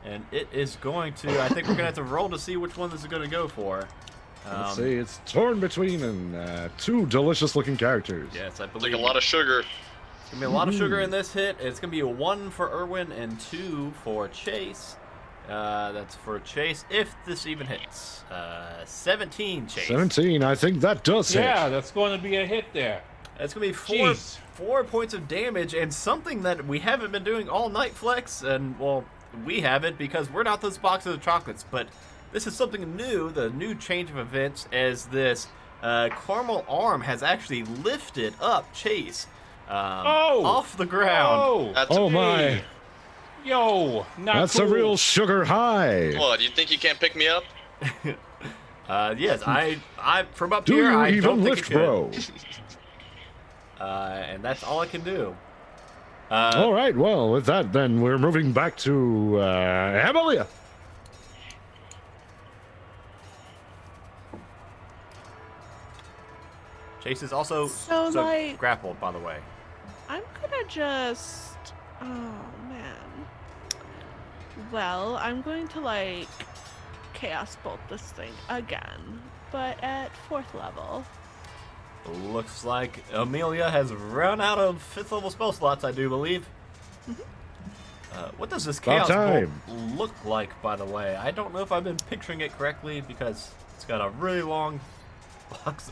and it is going to. I think we're gonna have to roll to see which one this is gonna go for. Let's see, it's torn between 2 delicious-looking characters. Yes, I It's believe like a lot of sugar. It's gonna be a lot of sugar in this hit. It's gonna be a 1 for Erwin and 2 for Chase. That's for Chase if this even hits. 17, Chase. 17, I think that does hit. Yeah, that's going to be a hit there. That's gonna be Jeez. 4 points of damage, and something that we haven't been doing all night, Flex. And well, we haven't because we're not those boxes of chocolates. But this is something new. The new change of events as this caramel arm has actually lifted up Chase off the ground. That's Oh a, my, Yo, not that's cool. a real sugar high. What, do you think you can't pick me up? Yes, I from up Do here, you I even don't think lift, it could. bro? And that's all I can do. All right, well, with that, then we're moving back to Amelia. Chase is also So, like- grappled, by the way. I'm gonna just. Oh, man. Well, I'm going to, like, Chaos Bolt this thing again, but at 4th level. Looks like Amelia has run out of 5th level spell slots, I do believe. What does this About Chaos Bolt time. look like, by the way? I don't know if I've been picturing it correctly because it's got a really long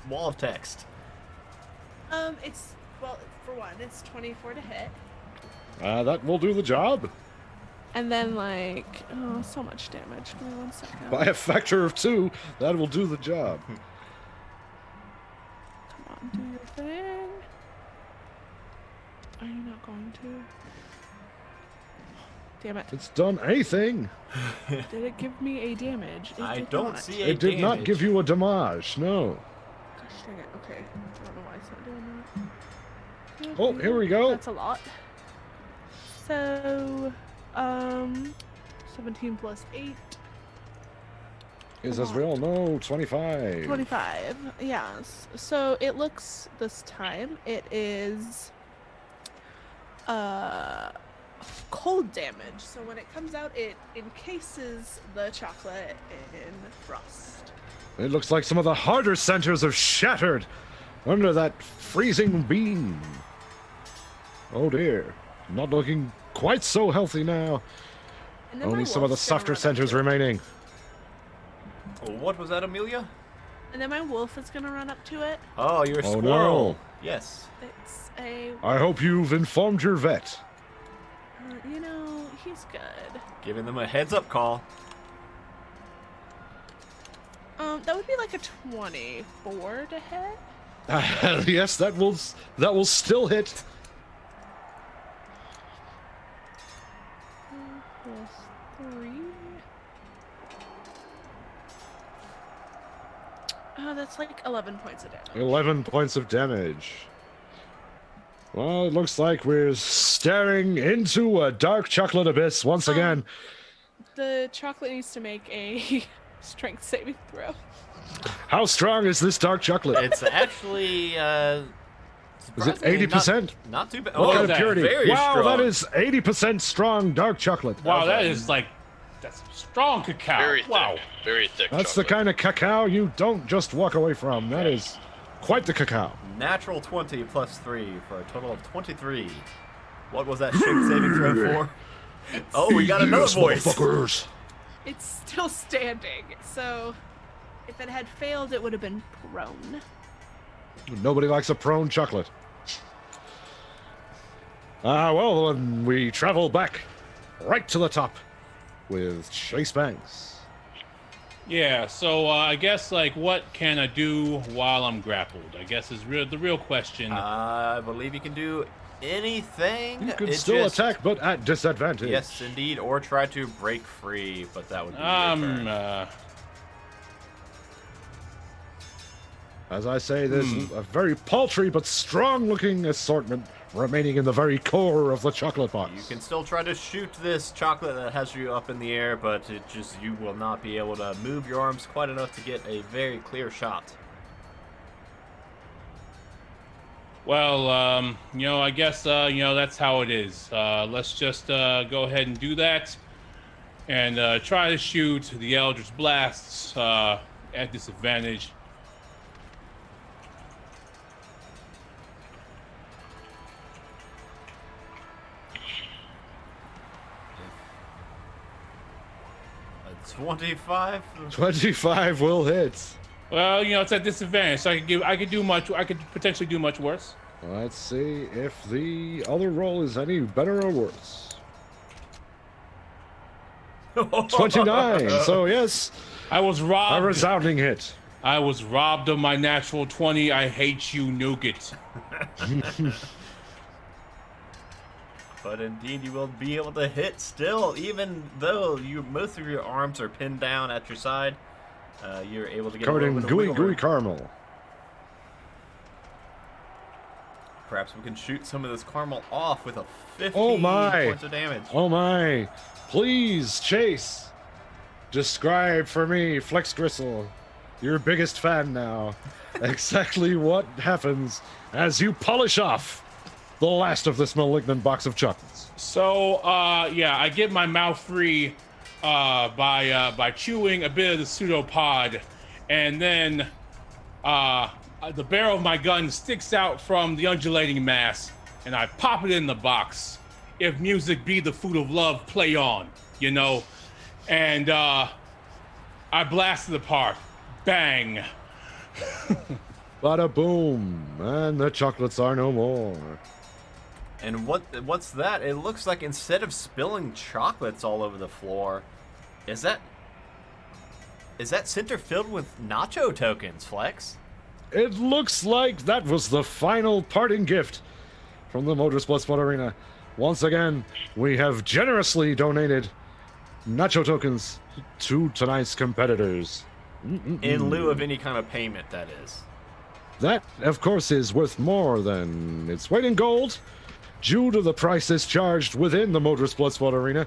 wall of text. It's, well, for one, it's 24 to hit. That will do the job. And then, like, oh, so much damage. Give me 1 second. By a factor of 2, that will do the job. Come on, do your thing. Are you not going to? Damn it. It's done a thing. Did it give me a damage? It I did don't not. see a It did not damage. give you a damage, no. Gosh dang it. Okay. I don't know why it's not doing that. Oh, here we go. That's a lot. So, 17 plus 8. Is as we all know, 25. 25. Yes. So it looks this time it is cold damage. So when it comes out, it encases the chocolate in frost. It looks like some of the harder centers have shattered under that freezing beam. Oh dear. Not looking quite so healthy now. And then Only my some of the wolf's gonna softer run up centers to it. remaining. What was that, Amelia? And then my wolf is gonna run up to it. Oh, you're a Oh, squirrel. no. Yes. It's a, I hope you've informed your vet. he's good. Giving them a heads-up call. That would be like a 24 to hit. Yes, that will still hit. Plus 3. Oh, that's like 11 points of damage. 11 points of damage. Well, it looks like we're staring into a dark chocolate abyss once again. The chocolate needs to make a strength saving throw. How strong is this dark chocolate? It's actually, Is it surprisingly 80%? Not too bad. What kind of that? purity? Very Wow, strong. that is 80% strong dark chocolate. Wow, that Okay. is like that's strong cacao. Very thick. Wow. Very thick. That's the chocolate. kind of cacao you don't just walk away from. That is quite the cacao. Natural 20 plus 3 for a total of 23. What was that strength saving throw for? Oh, we got another Yes, voice. motherfuckers. It's still standing, so if it had failed, it would have been prone. Nobody likes a prone chocolate. Well, then we travel back right to the top with Chase Banks. Yeah, so I guess like what can I do while I'm grappled? I guess is the real question. I believe you can do anything. You can It still just- attack, but at disadvantage. Yes, indeed, or try to break free, but that would be your turn. As I say, there's a very paltry but strong-looking assortment remaining in the very core of the chocolate box. You can still try to shoot this chocolate that has you up in the air, but you will not be able to move your arms quite enough to get a very clear shot. Well, I guess that's how it is. Let's just go ahead and do that, and try to shoot the Eldritch Blasts at disadvantage. A 25. 25 will hit. Well, it's at disadvantage, so I could potentially do much worse. Let's see if the other roll is any better or worse. 29. So yes, I was a robbed. resounding hit. I was robbed of my natural 20. I hate you, Nougat. But indeed, you will be able to hit still, even though most of your arms are pinned down at your side. You're able to get Covered a in little bit of gooey wiggle room. caramel. Perhaps we can shoot some of this caramel off with a 50 Oh my. points of damage. Oh my. Please, Chase. Describe for me, Flex Gristle, your biggest fan now, exactly what happens as you polish off the last of this malignant box of chocolates. So, I get my mouth free by chewing a bit of the pseudopod, and then the barrel of my gun sticks out from the undulating mass, and I pop it in the box. If music be the food of love, play on, and I blast it apart. Bang. Bada boom, and the chocolates are no more. And what's that? It looks like instead of spilling chocolates all over the floor, is that center filled with nacho tokens, Flex? It looks like that was the final parting gift from the Modras Bloodsport Arena. once again, we have generously donated nacho tokens to tonight's competitors. In lieu of any kind of payment, that is. That, of course, is worth more than its weight in gold, due to the prices charged within the Modras Bloodsport Arena.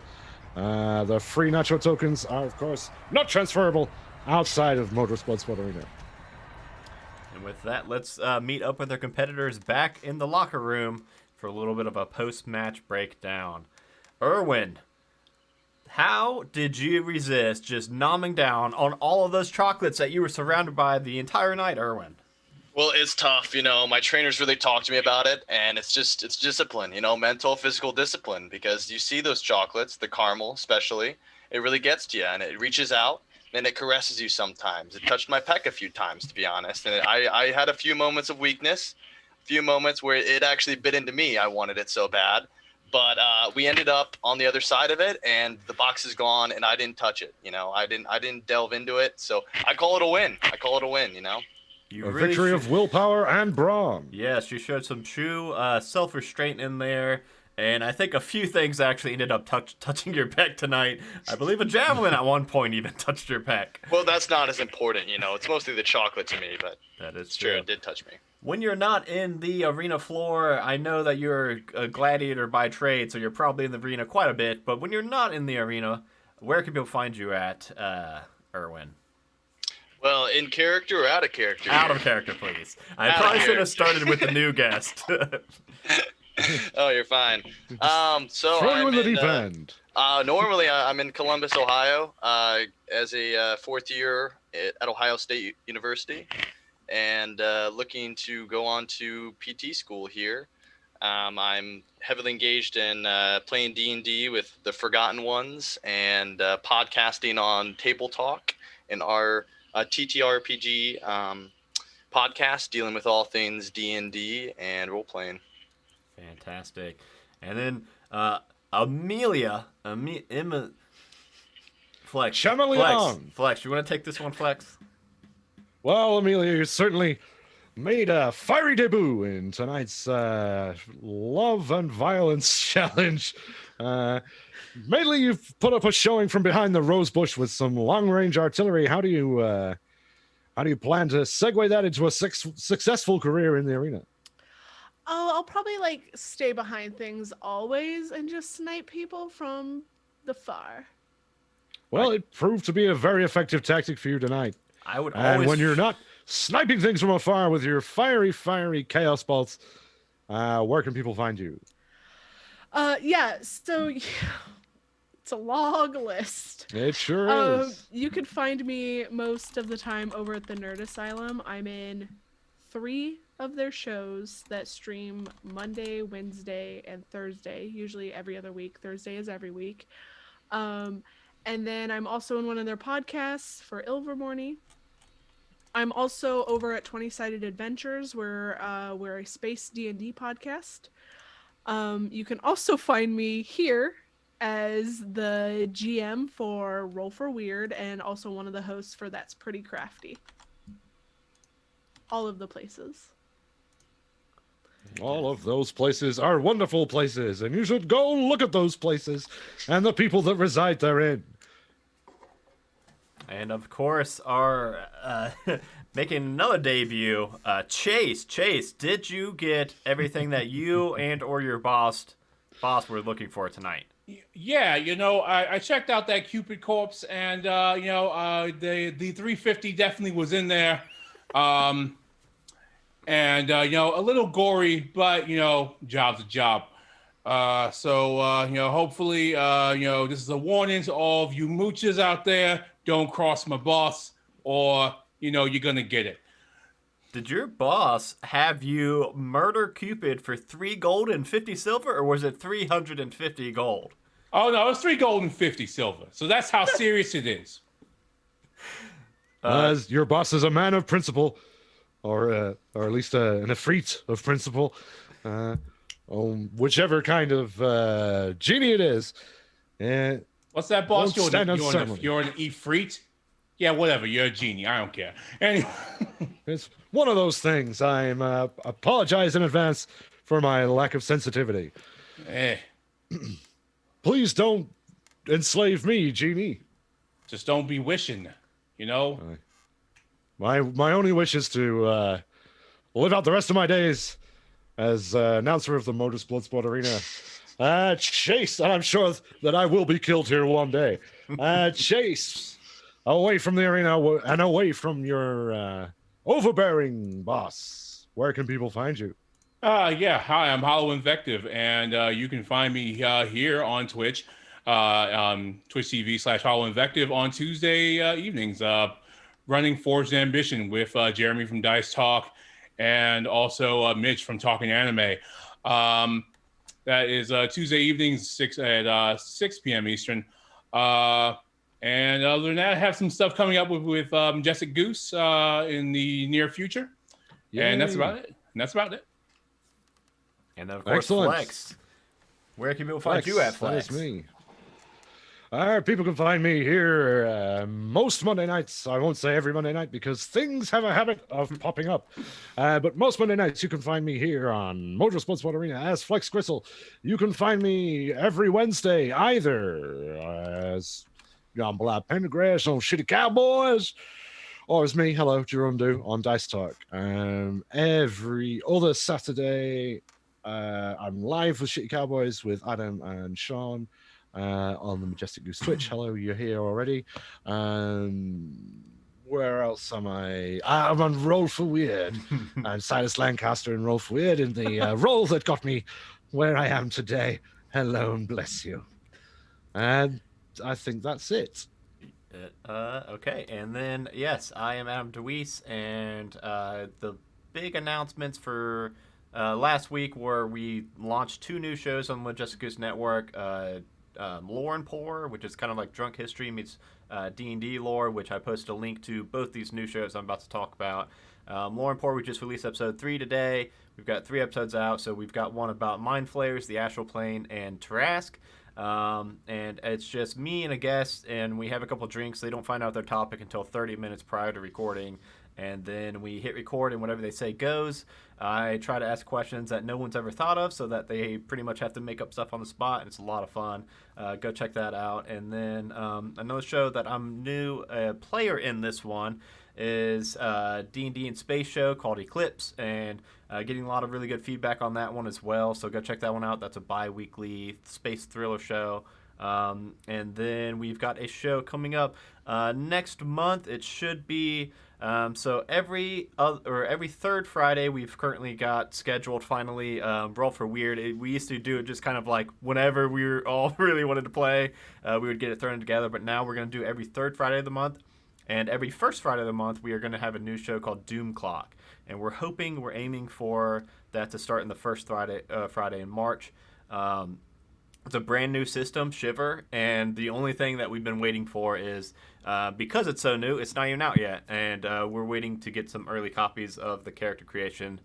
The free nacho tokens are, of course, not transferable outside of Modras Bloodsport Arena. And with that, let's meet up with our competitors back in the locker room for a little bit of a post-match breakdown. Erwin, how did you resist just nomming down on all of those chocolates that you were surrounded by the entire night, Erwin? Well, it's tough, my trainers really talked to me about it, and it's discipline, mental, physical discipline, because you see those chocolates, the caramel especially, it really gets to you, and it reaches out, and it caresses you sometimes. It touched my pec a few times, to be honest, and I had a few moments of weakness, a few moments where it actually bit into me. I wanted it so bad, but we ended up on the other side of it, and the box is gone, and I didn't touch it, I didn't delve into it, so I call it a win. A victory of willpower and brawn. Yes, you showed some true self-restraint in there, and I think a few things actually ended up touching your pec tonight. I believe a javelin at one point even touched your pec. Well, that's not as important, It's mostly the chocolate to me, but that is it's true. It did touch me. When you're not in the arena floor, I know that you're a gladiator by trade, so you're probably in the arena quite a bit, but when you're not in the arena, where can people find you at, Erwin? Well, in character or out of character? Out of character, please. I probably should have started with the new guest. Oh, you're fine. So throw you in the deep end. Normally, I'm in Columbus, Ohio, as a fourth year at Ohio State University, and looking to go on to PT school here. I'm heavily engaged in playing D&D with the Forgotten Ones and podcasting on Table Talk in our TTRPG podcast, dealing with all things D&D and role-playing. Fantastic. And then Amelia, Flex. Flex, you want to take this one, Flex? Well, Amelia, you certainly made a fiery debut in tonight's Love and Violence Challenge. Mainly, you've put up a showing from behind the rose bush with some long-range artillery. How do you plan to segue that into a successful career in the arena? Oh, I'll probably stay behind things always and just snipe people from the far. Well, it proved to be a very effective tactic for you tonight. And when you're not sniping things from afar with your fiery chaos bolts, where can people find you? So it's a long list. It sure is. You can find me most of the time over at the Nerd Asylum. I'm in 3 of their shows that stream Monday, Wednesday, and Thursday, usually every other week. Thursday is every week. And then I'm also in one of their podcasts for Ilvermorny. I'm also over at 20-Sided Adventures, where we're a space D&D podcast. You can also find me here as the GM for Roll for Weird and also one of the hosts for That's Pretty Crafty. All of the places. All of those places are wonderful places, and you should go look at those places and the people that reside therein. And of course, our making another debut, Chase. Chase, did you get everything that you and or your boss were looking for tonight? Yeah, I checked out that Cupid corpse, and the 350 definitely was in there. And a little gory, but job's a job. Hopefully, this is a warning to all of you moochers out there. Don't cross my boss, or you're gonna get it. Did your boss have you murder Cupid for 3 gold and 50 silver, or was it 350 gold? Oh no, it's 3 gold and 50 silver. So that's how serious it is. As your boss is a man of principle, or at least an efreet of principle, whichever kind of genie it is. What's that, boss? You're an efreet? Yeah, whatever. You're a genie. I don't care. Anyway. It's one of those things. I apologize in advance for my lack of sensitivity. please don't enslave me, Genie. Just don't be wishing, you know? My only wish is to live out the rest of my days as announcer of the Modras Bloodsport Arena. Chase, and I'm sure that I will be killed here one day. Chase, away from the arena and away from your overbearing boss. Where can people find you? Yeah, hi, I'm Hollow Invective, and you can find me here on Twitch, Twitch TV/Hollow Invective on Tuesday evenings, running Forged Ambition with Jeremy from Dice Talk and also Mitch from Talking Anime. That is Tuesday evenings, 6 p.m. Eastern. And other than that, I have some stuff coming up with Jessica Goose in the near future. Yay. And that's about it. And then, of course, excellent. Flex. Where can people find you at, Flex? That is me. All right, people can find me here most Monday nights. I won't say every Monday night because things have a habit of popping up. But most Monday nights, you can find me here on Modras Bloodsport Arena as Flex Gristle. You can find me every Wednesday either as John Black Pendergrass on Shitty Cowboys, or as me, hello, Jerome Do, on Dice Talk. Every other Saturday, I'm live with Shitty Cowboys with Adam and Sean on the Majestic Goose Twitch. Hello, you're here already. Where else am I? I'm on Roll for Weird. I'm Silas Lancaster in Roll for Weird in the role that got me where I am today. Hello and bless you. And I think that's it. Okay, and then yes, I am Adam DeWeese, and the big announcements for last week were we launched 2 new shows on the Majestic Goose Network. Lore and Poor, which is kind of like Drunk History meets D&D lore, which I posted a link to both these new shows I'm about to talk about. Lore and Poor, we just released episode 3 today. We've got 3 episodes out, so we've got one about Mind Flayers, the Astral Plane, and Tarask. And it's just me and a guest, and we have a couple drinks. They don't find out their topic until 30 minutes prior to recording, and then we hit record, and whatever they say goes. I try to ask questions that no one's ever thought of, so that they pretty much have to make up stuff on the spot, and it's a lot of fun. Go check that out. And then another show that I'm new player in this one is D&D and Space show called Eclipse, and getting a lot of really good feedback on that one as well, so go check that one out. That's a bi-weekly space thriller show. And then we've got a show coming up next month. It should be so every third Friday we've currently got scheduled finally Roll for Weird. We used to do it just kind of like whenever we were all really wanted to play, we would get it thrown together, but now we're going to do every third Friday of the month. And every first Friday of the month, we are going to have a new show called Doom Clock. And we're aiming for that to start in the first Friday in March. It's a brand new system, Shiver, and the only thing that we've been waiting for is, because it's so new, it's not even out yet. And we're waiting to get some early copies of the character creation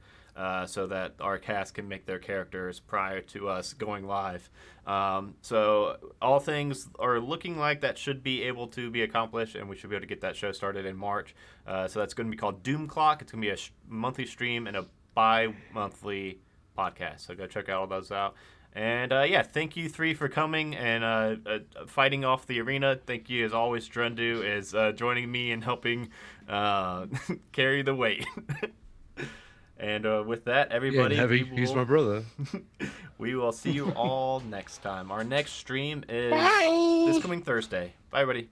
so that our cast can make their characters prior to us going live. So all things are looking like that should be able to be accomplished, and we should be able to get that show started in March. So that's going to be called Doom Clock. It's going to be a monthly stream and a bi-monthly podcast. So go check all those out. And yeah, thank you 3 for coming and fighting off the arena. Thank you, as always, Drundu, is joining me and helping carry the weight. And with that, everybody, heavy. He's my brother. We will see you all next time. Our next stream is this coming Thursday. Bye, everybody.